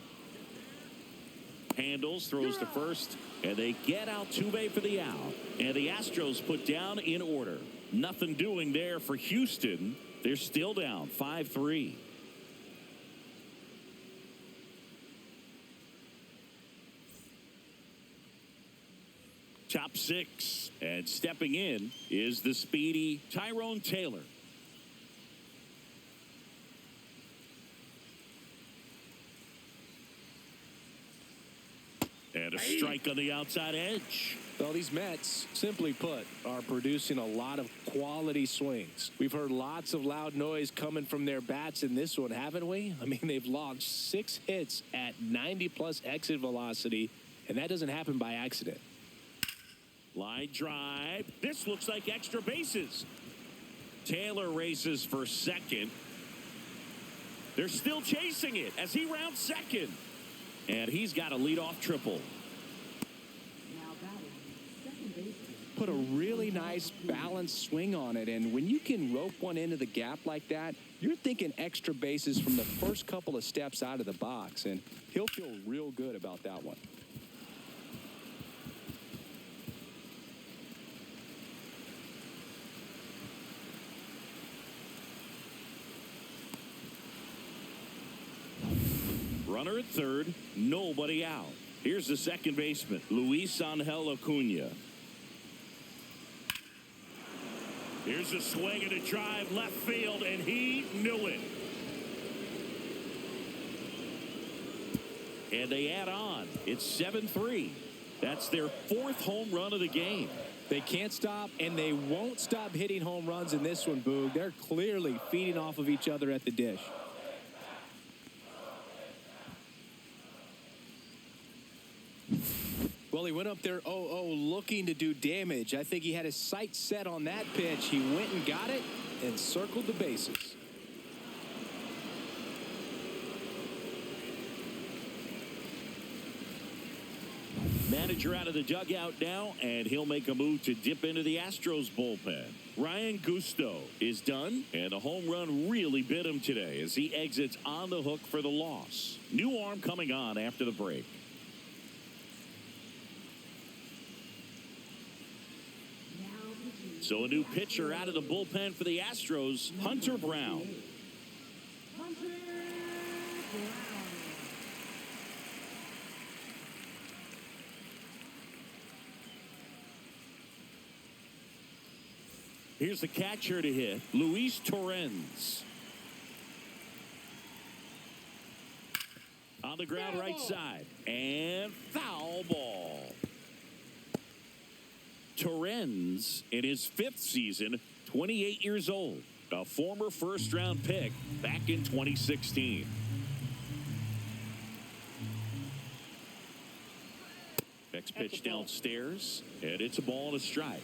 Handles, throws to first, and they get Altuve for the out. And the Astros put down in order. Nothing doing there for Houston. They're still down 5-3. Top six, and stepping in is the speedy Tyrone Taylor. And a strike on the outside edge. Well, these Mets, simply put, are producing a lot of quality swings. We've heard lots of loud noise coming from their bats in this one, haven't we? I mean, they've launched 6 hits at 90-plus exit velocity, and that doesn't happen by accident. Line drive. This looks like extra bases. Taylor races for second. They're still chasing it as he rounds second. And he's got a leadoff triple. Now batting, second baseman. Put a really nice balanced swing on it, and when you can rope one into the gap like that, you're thinking extra bases from the first couple of steps out of the box, and he'll feel real good about that one. Runner at third, nobody out. Here's the second baseman, Luis Angel Acuna. Here's a swing and a drive left field, and he knew it. And they add on. It's 7-3. That's their 4th home run of the game. They can't stop, and they won't stop hitting home runs in this one, Boog. They're clearly feeding off of each other at the dish. Well, he went up there 0-0 looking to do damage. I think he had his sights set on that pitch. He went and got it and circled the bases. Manager out of the dugout now, and he'll make a move to dip into the Astros bullpen. Ryan Gusto is done, and a home run really bit him today as he exits on the hook for the loss. New arm coming on after the break. So a new pitcher out of the bullpen for the Astros, Hunter Brown. Hunter Brown. Here's the catcher to hit, Luis Torrens. On the ground right side, and foul ball. Torrens, in his 5th season, 28 years old, a former first-round pick back in 2016. Next pitch downstairs, and it's a ball and a strike.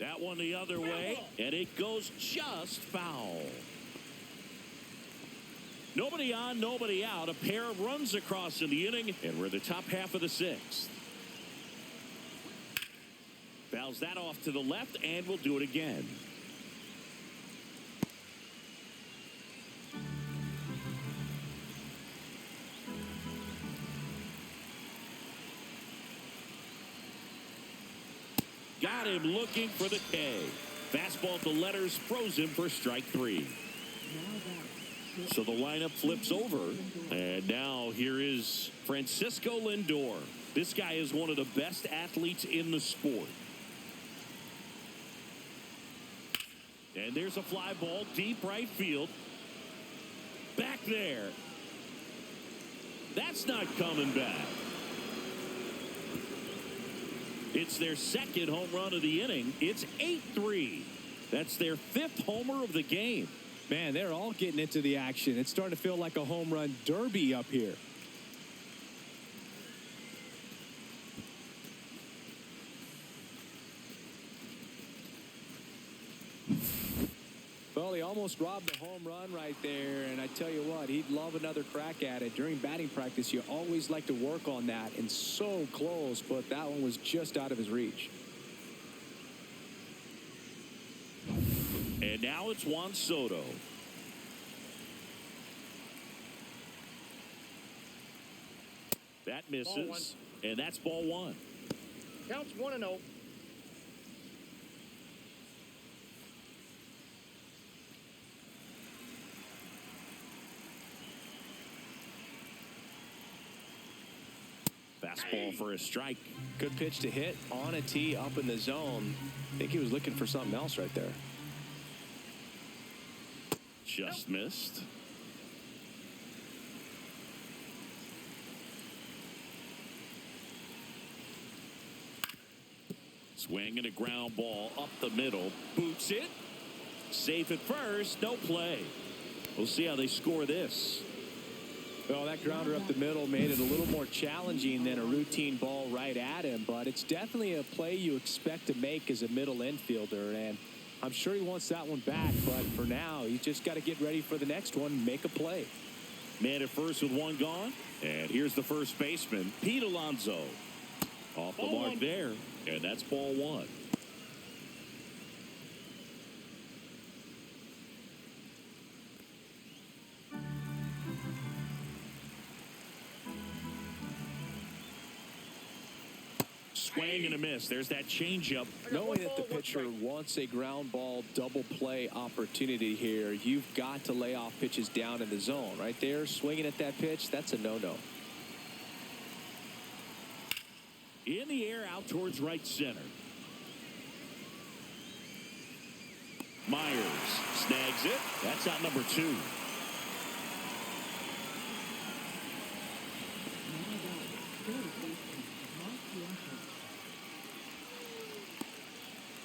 That one the other way, and it goes just foul. Nobody on, nobody out. A pair of runs across in the inning, and we're the top half of the 6th. Fouls that off to the left, and we'll do it again. Got him looking for the K. Fastball to letters, froze him for strike 3. So the lineup flips over, and now here is Francisco Lindor. This guy is one of the best athletes in the sport. And there's a fly ball, deep right field. Back there. That's not coming back. It's their 2nd home run of the inning. It's 8-3. That's their 5th homer of the game. Man, they're all getting into the action. It's starting to feel like a home run derby up here. Well, he almost robbed a home run right there, and I tell you what, he'd love another crack at it. During batting practice, you always like to work on that, and so close, but that one was just out of his reach. And now it's Juan Soto. That misses, and that's ball one. Counts 1-0. Fastball for a strike. Good pitch to hit on a tee up in the zone. I think he was looking for something else right there. Just missed. Swing and a ground ball up the middle. Boots it. Safe at first. No play. We'll see how they score this. Well, that grounder up the middle made it a little more challenging than a routine ball right at him, but it's definitely a play you expect to make as a middle infielder, and I'm sure he wants that one back, but for now, you just got to get ready for the next one, make a play. Man at first with one gone, and here's the first baseman, Pete Alonso. Off the mark there, and that's ball one. Swing and a miss. There's that changeup. Knowing that the pitcher wants a ground ball double play opportunity here, you've got to lay off pitches down in the zone. Right there, swinging at that pitch, that's a no-no. In the air, out towards right center. Myers snags it. That's out number two.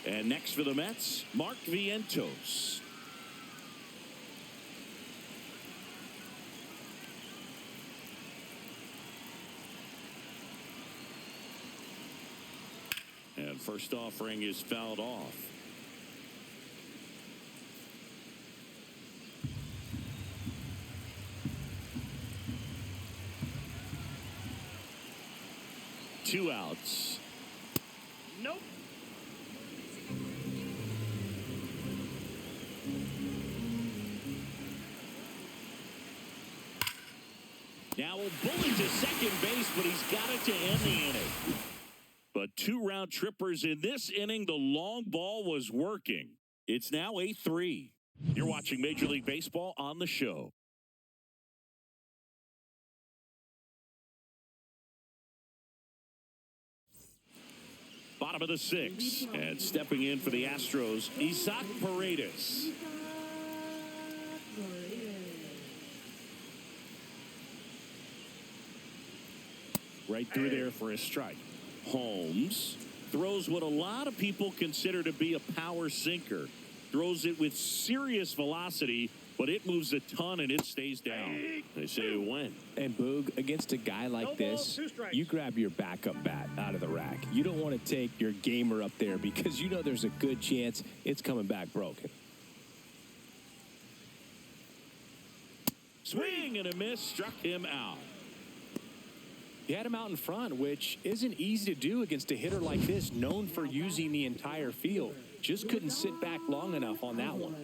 And next for the Mets, Mark Vientos. And first offering is fouled off. Two outs. Nope. Now a bully to second base, but he's got it to end the inning. But two round trippers in this inning. The long ball was working. It's now 8-3. You're watching Major League Baseball on the show. Bottom of the sixth, and stepping in for the Astros, Isaac Paredes. Right through there for a strike. Holmes throws what a lot of people consider to be a power sinker. Throws it with serious velocity, but it moves a ton and it stays down. They say win. And Boog, against a guy like this, you grab your backup bat out of the rack. You don't want to take your gamer up there because you know there's a good chance it's coming back broken. Swing and a miss, struck him out. He had him out in front, which isn't easy to do against a hitter like this, known for using the entire field. Just couldn't sit back long enough on that one.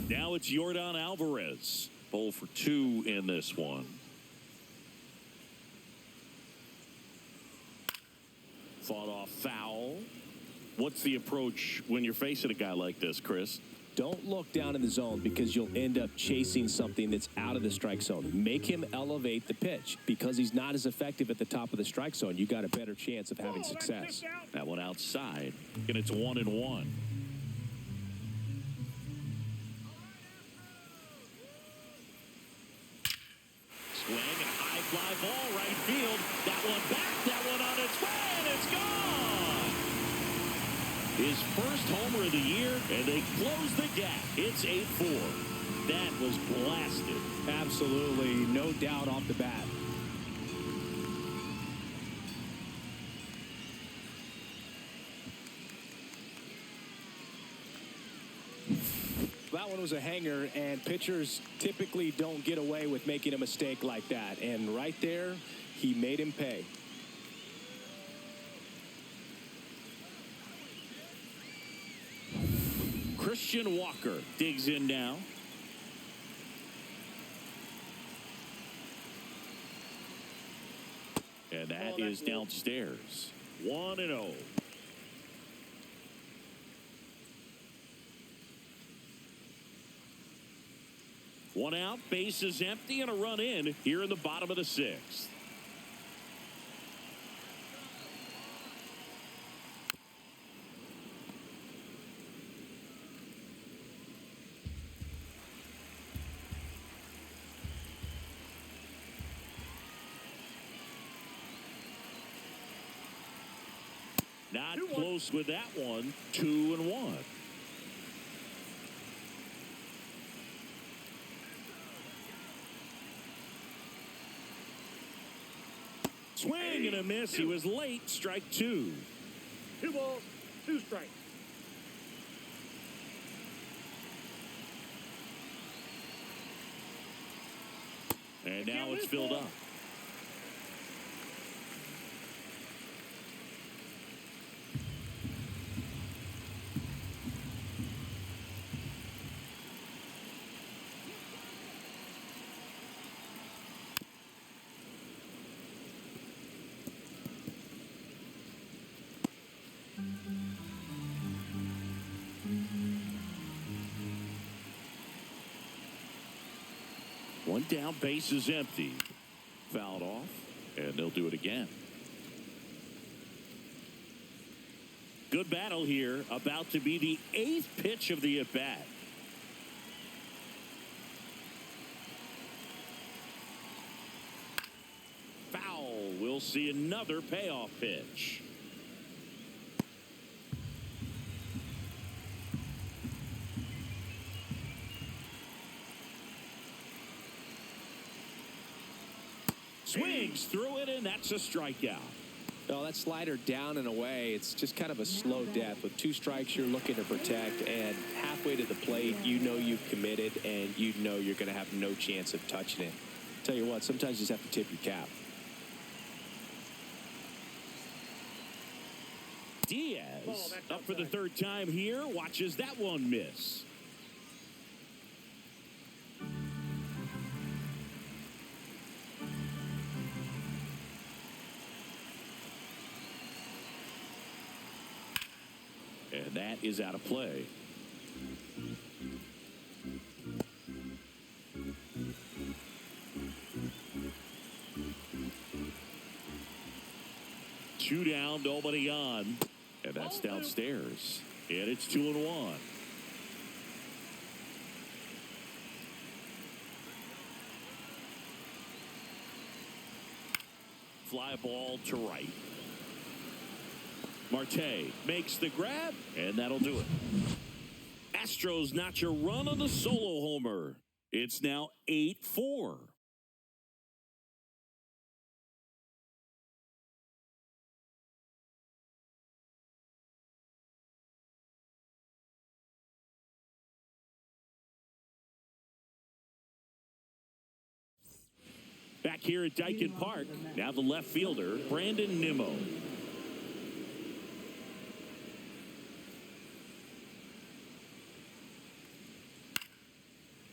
Now it's Yordan Alvarez. 0 for 2 in this one. Fought off foul. What's the approach when you're facing a guy like this, Chris? Don't look down in the zone because you'll end up chasing something that's out of the strike zone. Make him elevate the pitch. Because he's not as effective at the top of the strike zone, you got a better chance of having success. That one outside, and it's 1-1. Swing and a high fly ball right field. That one back, that one on its way, and it's gone. His first homer of the year, and they close the gap. It's 8-4. That was blasted. Absolutely, no doubt off the bat. That one was a hanger, and pitchers typically don't get away with making a mistake like that. And right there, he made him pay. Christian Walker digs in now. And that is downstairs. 1-0. One out, base is empty, and a run in here in the bottom of the sixth. Not close with that one. 2-1. Swing and a miss. He was late. Strike 2. 2 balls, 2 strikes. And now it's filled up. One down, base is empty. Fouled off, and they'll do it again. Good battle here. About to be the 8th pitch of the at-bat. Foul. We'll see another payoff pitch. Swings through it, and that's a strikeout. No, that slider down and away, it's just kind of a slow death. With 2 strikes, you're looking to protect, and halfway to the plate, you know you've committed, and you know you're going to have no chance of touching it. Tell you what, sometimes you just have to tip your cap. Diaz, up for the 3rd time here, watches that one miss. And that is out of play. Two down, nobody on. And that's downstairs. And it's 2-1. Fly ball to right. Marte makes the grab, and that'll do it. Astros notch a run on the solo homer. It's now 8-4. Back here at Dyken Park, now the left fielder, Brandon Nimmo.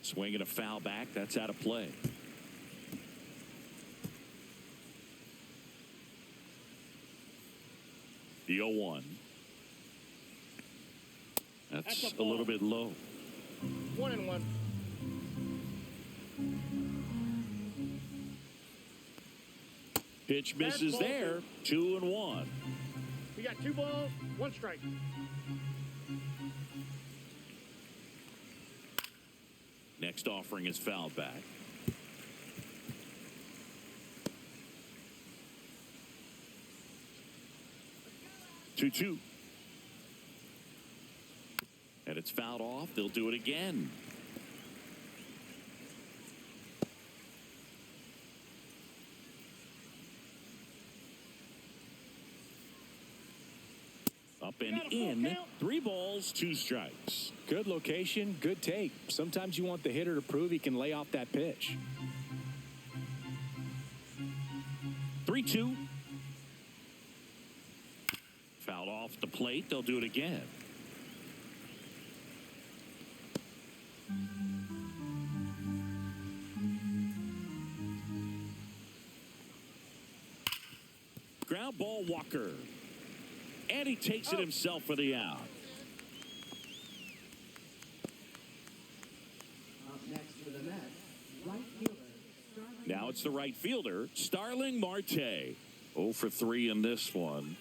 Swinging a foul back. That's out of play. The 0-1. That's a little bit low. 1-1. Pitch misses there. 2-1. We got 2 balls, 1 strike. Next offering is fouled back. Two. And it's fouled off. They'll do it again. Up and in. 3 balls, 2 strikes. Good location, good take. Sometimes you want the hitter to prove he can lay off that pitch. 3-2. Fouled off the plate. They'll do it again. Ground ball, Walker. And he takes it himself for the out. Up next for the Mets, right fielder. Now it's the right fielder, Starling Marte. 0 for 3 in this one.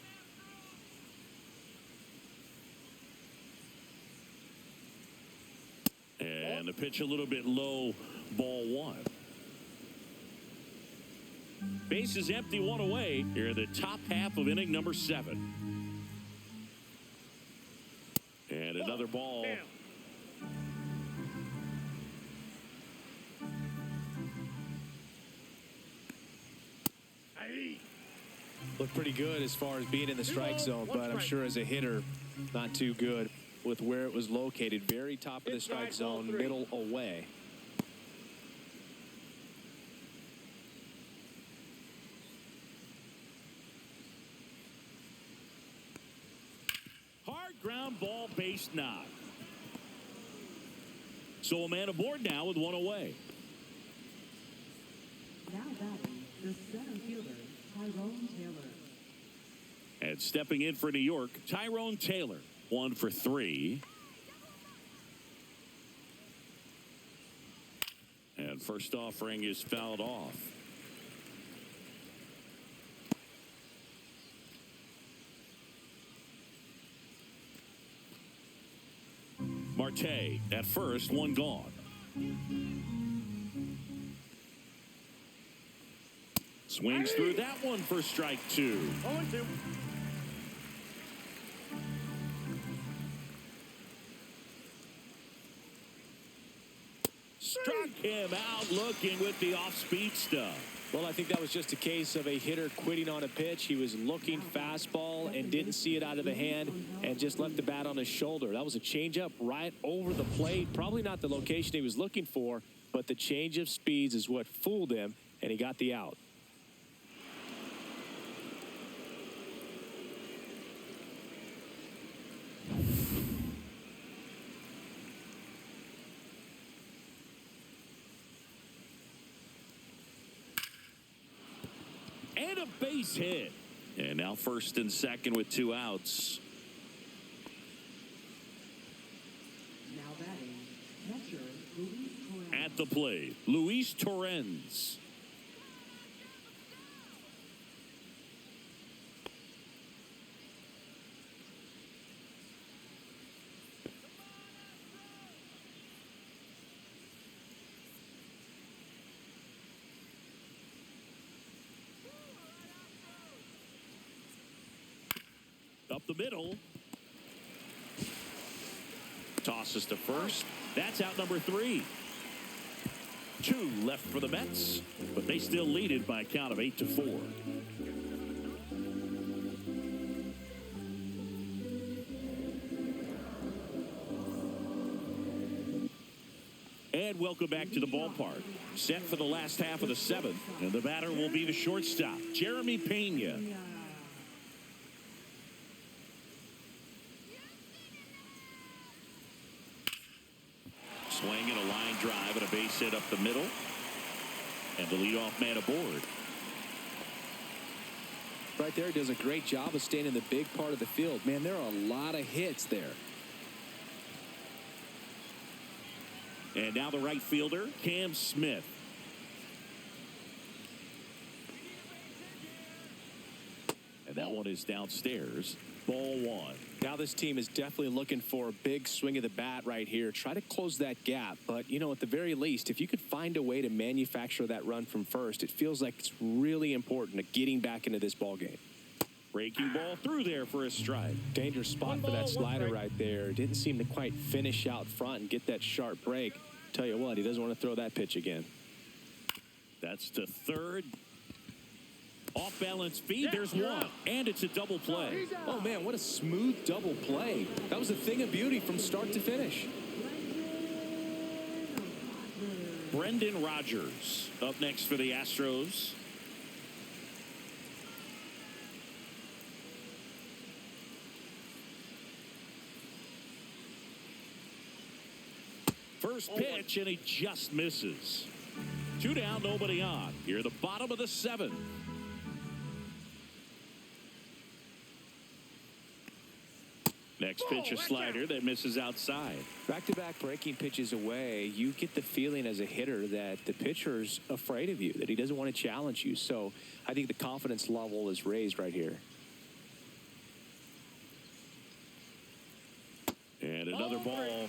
And the pitch a little bit low, ball 1. Base is empty, 1 away. Here in the top half of inning number 7. And another ball. Looked pretty good as far as being in the strike zone, but I'm sure as a hitter, not too good with where it was located. Very top of the strike zone, middle away. Hard ground ball, base knock. So a man aboard now with 1 away. Now batting, the center fielder, Tyrone Taylor. And stepping in for New York, Tyrone Taylor. 1 for 3. And first offering is fouled off. Marte at first, 1 gone. Swings through that one for strike 2. 0-2. Struck him out looking with the off-speed stuff. Well, I think that was just a case of a hitter quitting on a pitch. He was looking fastball and didn't see it out of the hand and just left the bat on his shoulder. That was a changeup right over the plate. Probably not the location he was looking for, but the change of speeds is what fooled him, and he got the out. And a base hit. And now first and second with 2 outs. Now batting, catcher, Luis Torrens. At the plate, Luis Torrens. Up the middle. Tosses to first. That's out number 3. 2 left for the Mets, but they still lead it by a count of 8-4. And welcome back to the ballpark. Set for the last half of the 7th, and the batter will be the shortstop, Jeremy Pena. Swinging a line drive and a base hit up the middle. And the leadoff man aboard. Right there, does a great job of staying in the big part of the field. Man, there are a lot of hits there. And now the right fielder, Cam Smith. And that one is downstairs. Ball 1. Now this team is definitely looking for a big swing of the bat right here. Try to close that gap. But, you know, at the very least, if you could find a way to manufacture that run from first, it feels like it's really important to getting back into this ball game. Breaking ball through there for a strike. Dangerous spot for that slider right there. Didn't seem to quite finish out front and get that sharp break. Tell you what, he doesn't want to throw that pitch again. That's to third. Off balance feed. There's one. And it's a double play. Oh, man, what a smooth double play. That was a thing of beauty from start to finish. Brendan Rodgers up next for the Astros. First pitch, and he just misses. 2 down, nobody on. Here at the bottom of the 7th. Next pitch, a slider that misses outside. Back-to-back breaking pitches away, you get the feeling as a hitter that the pitcher's afraid of you, that he doesn't want to challenge you. So I think the confidence level is raised right here. And another ball.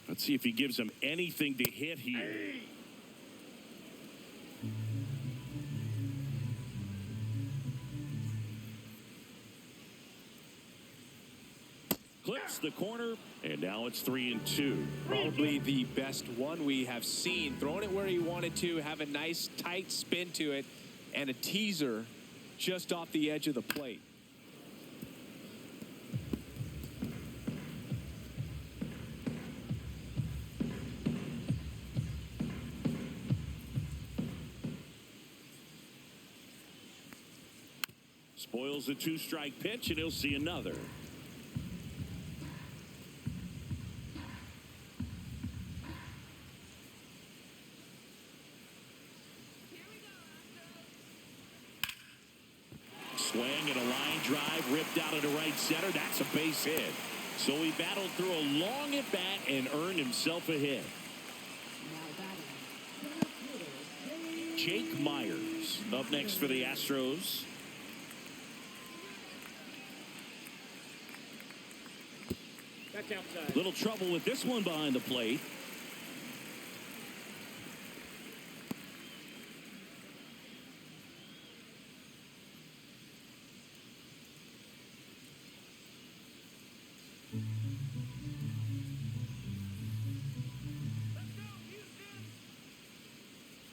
Let's see if he gives him anything to hit here. Clips the corner, and now it's 3-2. Probably the best one we have seen. Throwing it where he wanted to, have a nice tight spin to it, and a teaser just off the edge of the plate. Spoils a 2-strike pitch, and he'll see another. Swing and a line drive ripped out into right center. That's a base hit. So he battled through a long at bat and earned himself a hit. Jake Myers up next for the Astros. That's outside. Little trouble with this one behind the plate.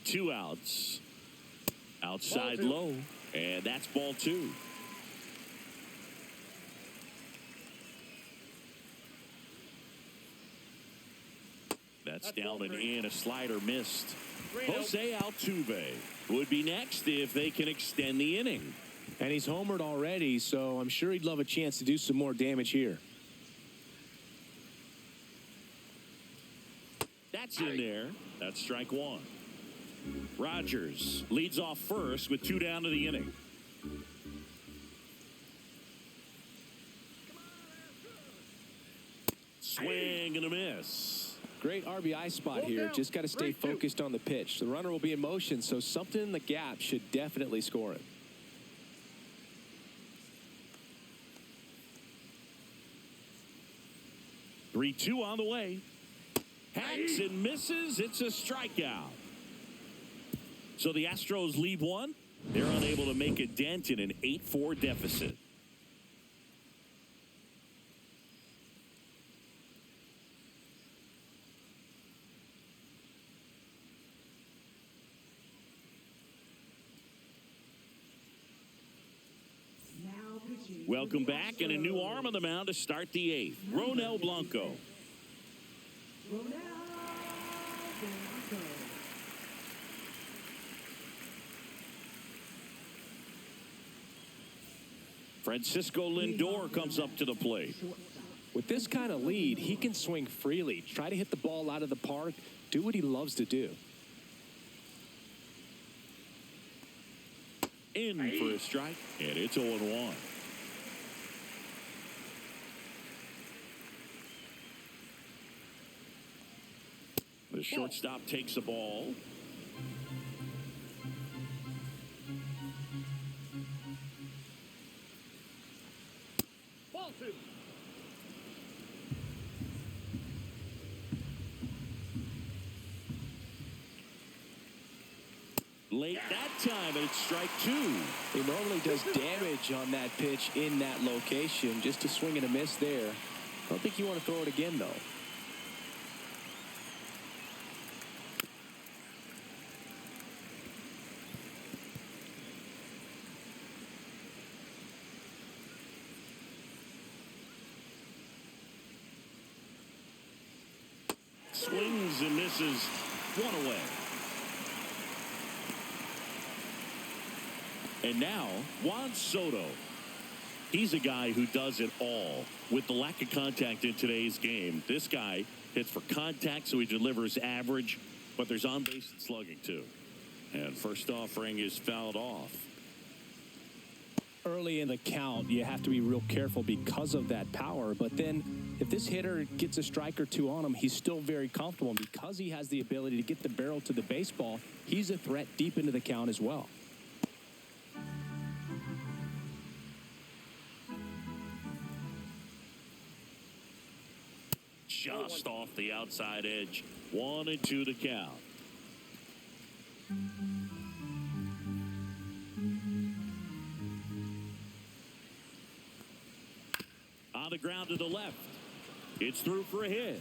Two outs. Outside low. And that's ball 2. That's down and in. A slider missed. Jose Altuve would be next if they can extend the inning. And he's homered already, so I'm sure he'd love a chance to do some more damage here. That's in there. That's strike 1. Rodgers leads off first with 2 down to the inning. Swing and a miss. Great RBI spot here. Just got to stay focused on the pitch. The runner will be in motion, so something in the gap should definitely score it. Three, 2 on the way. Hacks and misses. It's a strikeout. So the Astros leave 1. They're unable to make a dent in an 8-4 deficit. Welcome back, and a new arm on the mound to start the 8th. Ronel Blanco. Francisco Lindor comes up to the plate. With this kind of lead, he can swing freely, try to hit the ball out of the park, do what he loves to do. In for a strike, and it's 0-1. The shortstop takes the ball. Ball 2. late that time, and it's strike two. He normally does damage on that pitch in that location. Just a swing and a miss there. I don't think you want to throw it again, though. Swings and misses, one away. And now, Juan Soto. He's a guy who does it all. With the lack of contact in today's game, this guy hits for contact, so he delivers average, but there's on-base and slugging, too. And first offering is fouled off. Early in the count, you have to be real careful because of that power. But then if this hitter gets a strike or two on him, he's still very comfortable. And because he has the ability to get the barrel to the baseball, he's a threat deep into the count as well. Just off the outside edge. 1-2 to count. On the ground to the left. It's through for a hit.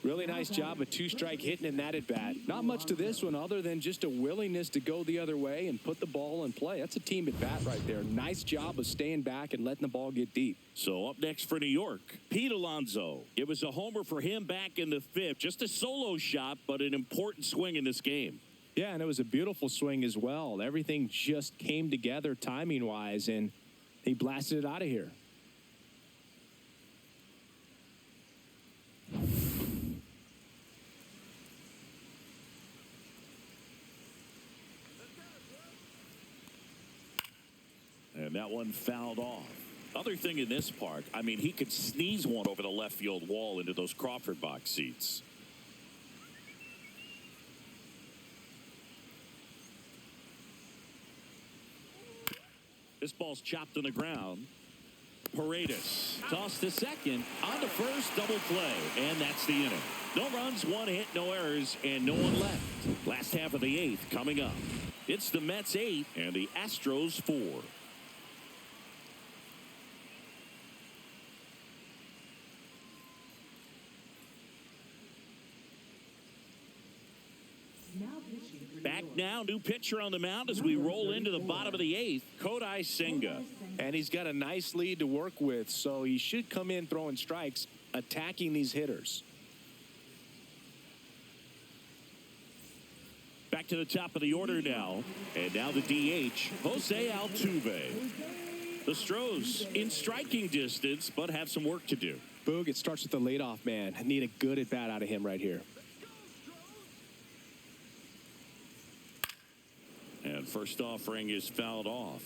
Really nice job of two-strike hitting in that at-bat. Not much to this one other than just a willingness to go the other way and put the ball in play. That's a team at-bat right there. Nice job of staying back and letting the ball get deep. So up next for New York, Pete Alonso. It was a homer for him back in the fifth. Just a solo shot, but an important swing in this game. Yeah, and it was a beautiful swing as well. Everything just came together timing-wise, and he blasted it out of here. And that one fouled off. Other thing in this park, I mean, he could sneeze one over the left field wall into those Crawford box seats. This ball's chopped on the ground. Paredes tossed to second, on to first, double play, and that's the inning. No runs, one hit, no errors, and no one left. Last half of the eighth coming up. It's the Mets 8 and the Astros 4. Back now, new pitcher on the mound as we roll into the bottom of the eighth, Kodai Senga. And he's got a nice lead to work with, so he should come in throwing strikes, attacking these hitters. Back to the top of the order now. And now the DH, Jose Altuve. The Astros in striking distance, but have some work to do. Boog, it starts with the leadoff man. I need a good at-bat out of him right here. And first offering is fouled off.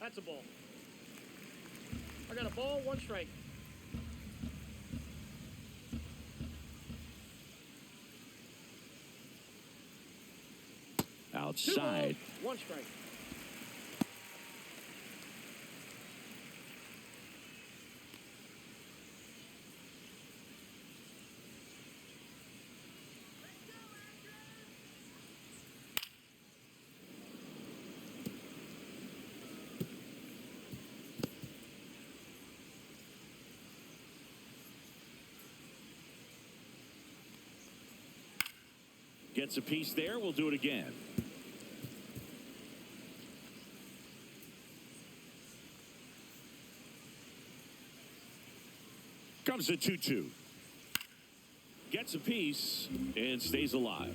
That's a ball. I got a ball, one strike. Outside. 2 balls, one strike. Gets a piece there. We'll do it again. Comes the 2-2. Gets a piece and stays alive.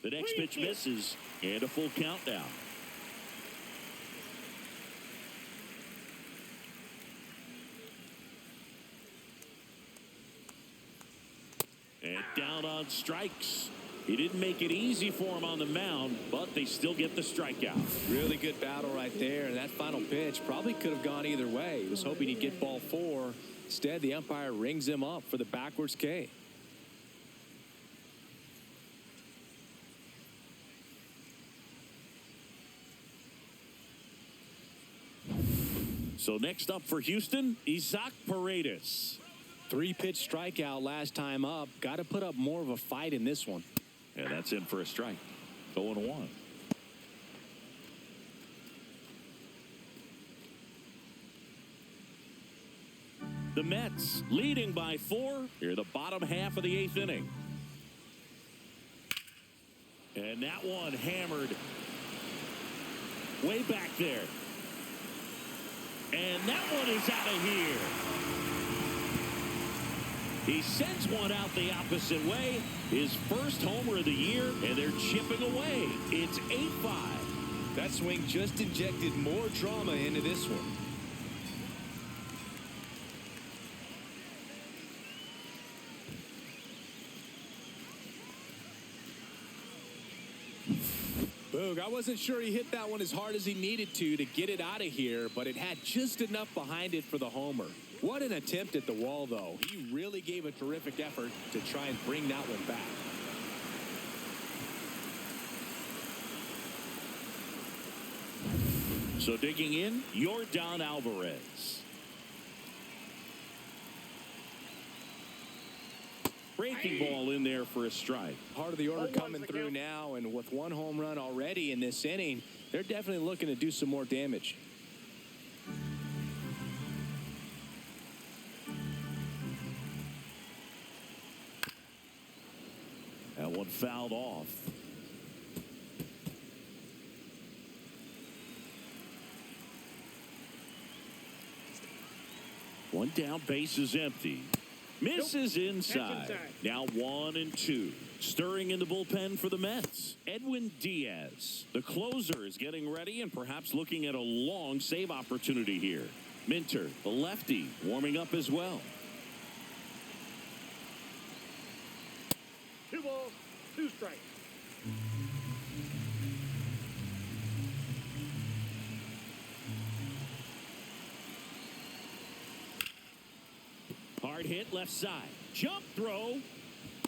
The next pitch misses and a full countdown. And down on strikes. He didn't make it easy for him on the mound, but they still get the strikeout. Really good battle right there, and that final pitch probably could have gone either way. He was hoping he'd get ball 4. Instead, the umpire rings him up for the backwards K. So next up for Houston, Isaac Paredes. 3-pitch strikeout last time up. Got to put up more of a fight in this one. And that's in for a strike. 0-1. The Mets leading by 4 here the bottom half of the 8th inning. And that one hammered way back there. And that one is out of here. He sends one out the opposite way. His first homer of the year, and they're chipping away. It's 8-5. That swing just injected more drama into this one. Boog, I wasn't sure he hit that one as hard as he needed to get it out of here, but it had just enough behind it for the homer. What an attempt at the wall, though. He really gave a terrific effort to try and bring that one back. So digging in, Yordan Alvarez. Breaking ball in there for a strike. Part of the order coming through now, and with 1 home run already in this inning, they're definitely looking to do some more damage. That one fouled off. One down, base is empty. Misses inside. Now 1-2. Stirring in the bullpen for the Mets. Edwin Diaz, the closer, is getting ready and perhaps looking at a long save opportunity here. Minter, the lefty, warming up as well. 2 balls, 2 strikes. Hard hit left side. Jump throw.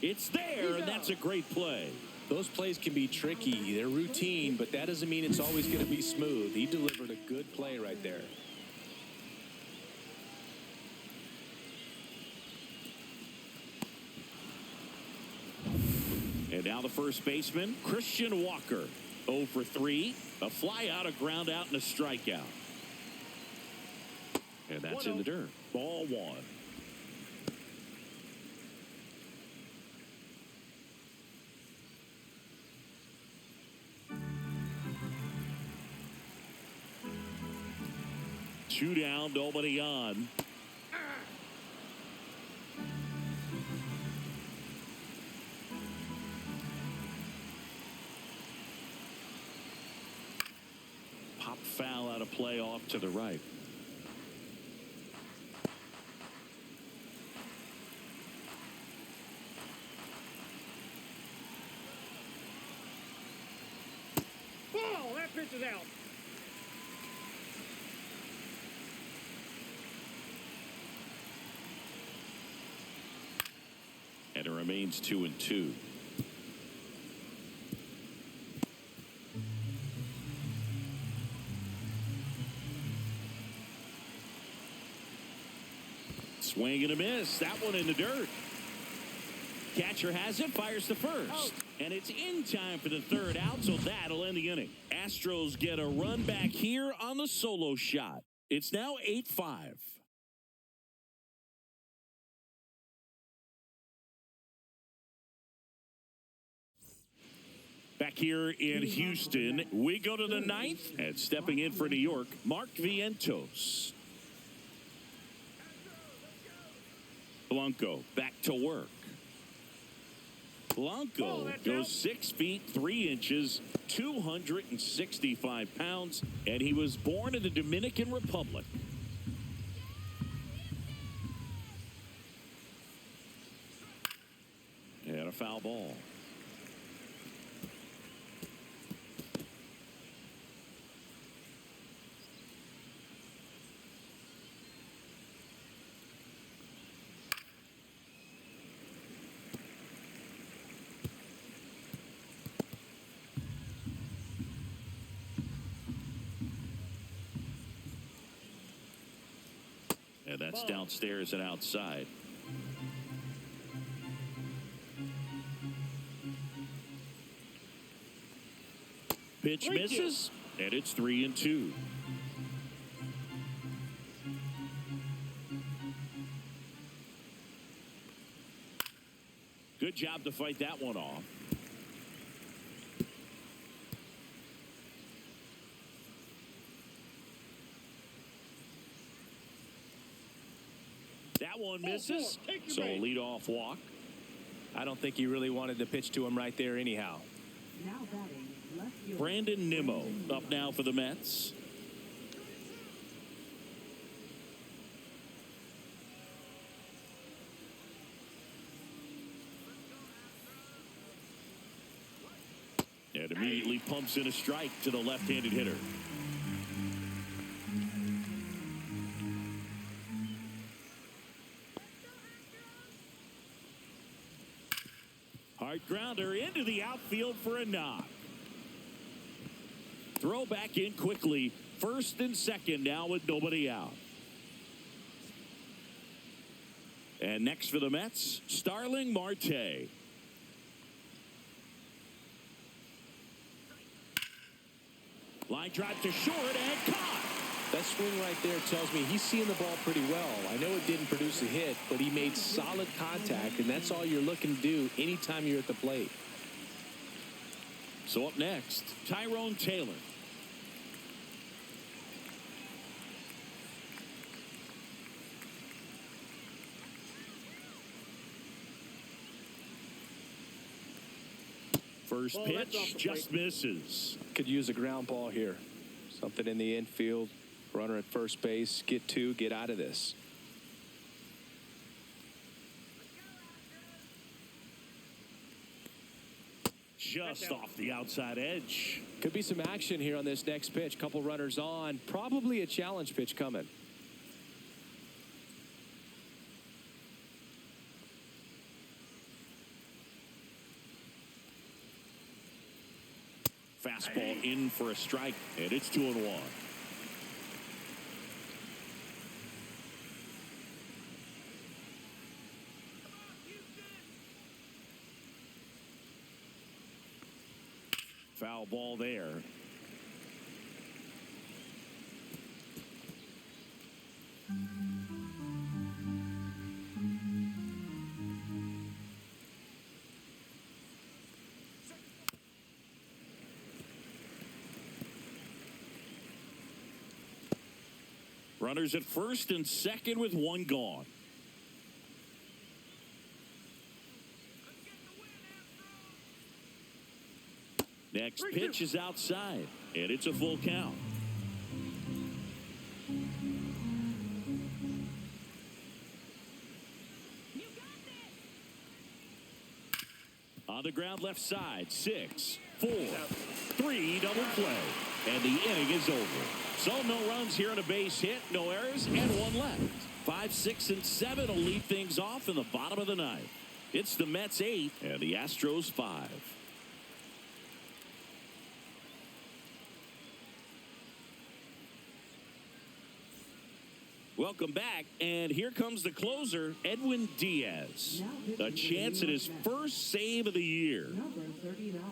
It's there, and that's a great play. Those plays can be tricky. They're routine, but that doesn't mean it's always going to be smooth. He delivered a good play right there. And now the first baseman, Christian Walker. 0 for 3. A fly out, a ground out, and a strikeout. And that's in the dirt. Ball 1. Two down, nobody on. Pop foul out of play off to the right. Ball, that pitch is out. And it remains 2-2. Swing and a miss. That one in the dirt. Catcher has it, fires to first. And it's in time for the third out, so that'll end the inning. Astros get a run back here on the solo shot. It's now 8-5. Back here in Houston, we go to the 9th, and stepping in for New York, Mark Vientos. Blanco back to work. Blanco goes 6 feet 3 inches, 265 pounds, and he was born in the Dominican Republic. And a foul ball. That's downstairs and outside. Pitch misses, and it's 3-2. Good job to fight that one off. That one misses, so a leadoff walk. I don't think he really wanted to pitch to him right there anyhow. Now batting, left field. Brandon Nimmo up now for the Mets. And immediately pumps in a strike to the left-handed hitter. Hard grounder into the outfield for a knock. Throw back in quickly. First and second now with nobody out. And next for the Mets, Starling Marte. Line drive to short and caught. That swing right there tells me he's seeing the ball pretty well. I know it didn't produce a hit, but he made solid contact, and that's all you're looking to do anytime you're at the plate. So up next, Tyrone Taylor. First pitch just misses. Could use a ground ball here. Something in the infield. Runner at first base. Get two. Get out of this. Just off the outside edge. Could be some action here on this next pitch. Couple runners on. Probably a challenge pitch coming. Fastball in for a strike, and it's 2-1. Foul ball there. Runners at first and second with one gone. Next pitch is outside, and it's a full count. On the ground left side, 6, 4, 3, double play. And the inning is over. So no runs here on a base hit, no errors, and one left. 5, 6, and 7 will lead things off in the bottom of the ninth. It's the Mets 8 and the Astros 5. Welcome back, and here comes the closer, Edwin Diaz. A chance at his first save of the year. Number 39,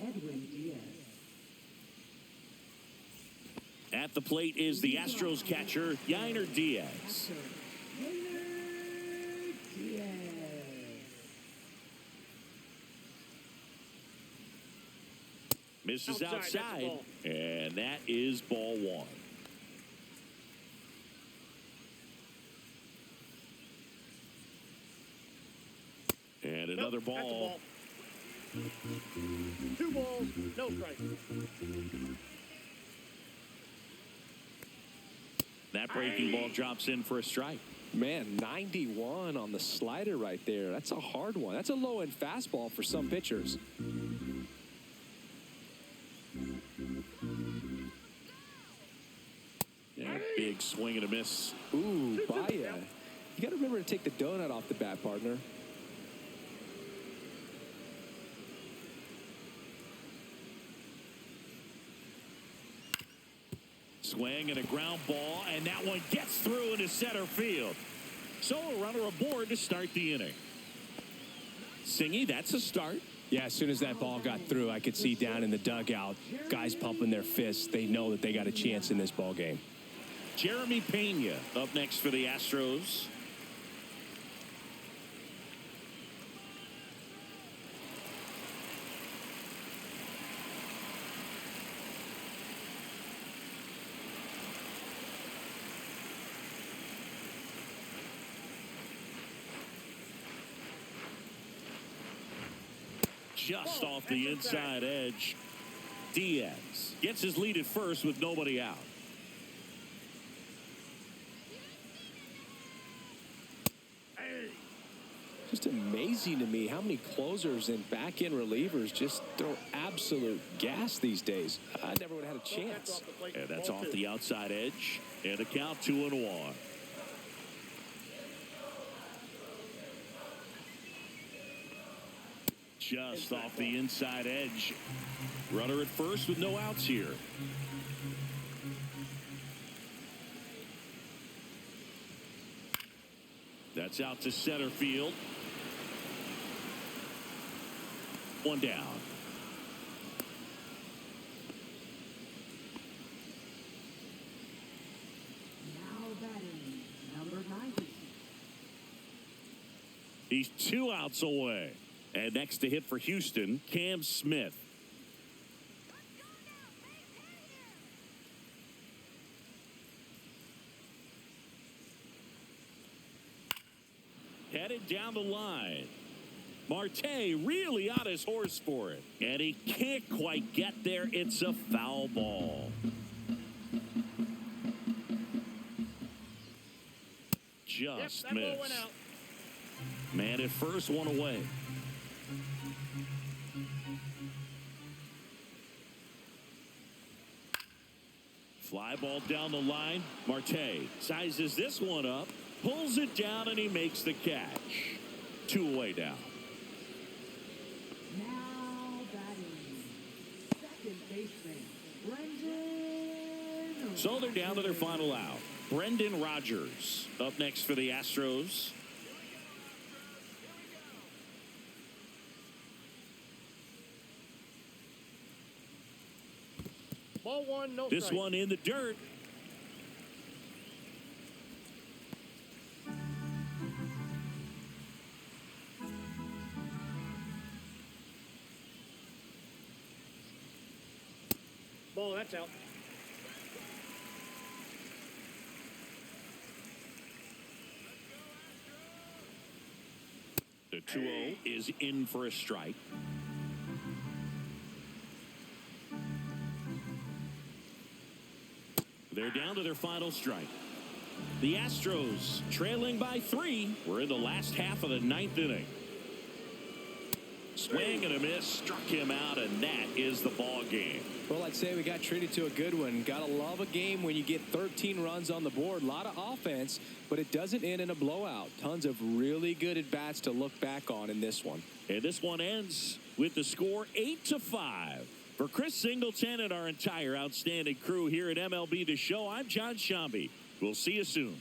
Edwin Diaz. At the plate is the Astros catcher, Yainer Diaz. Misses outside, and that is ball one. And another ball. 2 balls, no strike. That breaking ball drops in for a strike. Man, 91 on the slider right there. That's a hard one. That's a low-end fastball for some pitchers. Yeah, big swing and a miss. Ooh, Baya. You got to remember to take the donut off the bat, partner. Swing and a ground ball, and that one gets through into center field. So a runner aboard to start the inning. Singy, that's a start. Yeah, as soon as that ball got through, I could see down in the dugout, guys pumping their fists. They know that they got a chance in this ball game. Jeremy Pena up next for the Astros. Just off the inside edge. Diaz gets his lead at first with nobody out. Just amazing to me how many closers and back-end relievers just throw absolute gas these days. I never would have had a chance. And that's off the outside edge. And a count 2-1. Just off the inside edge. Runner at first with no outs here. That's out to center field. One down. Now batting, number 90. He's 2 outs away. And next to hit for Houston, Cam Smith. Headed down the line. Marte really on his horse for it. And he can't quite get there. It's a foul ball. Just missed. Man at first, one away. Fly ball down the line. Marte sizes this one up, pulls it down, and he makes the catch. 2 away now. Now batting, second baseman, Brendan. So they're down to their final out. Brendan Rodgers up next for the Astros. Ball one, no This strike. one in the dirt. Ball, that's out. The 2-0 is in for a strike. They're down to their final strike. The Astros trailing by 3. We're in the last half of the 9th inning. Swing and a miss, struck him out, and that is the ball game. Well, I'd say we got treated to a good one. Gotta love a game when you get 13 runs on the board. A lot of offense, but it doesn't end in a blowout. Tons of really good at-bats to look back on in this one. And this one ends with the score 8-5. For Chris Singleton and our entire outstanding crew here at MLB The Show, I'm John Shambi. We'll see you soon.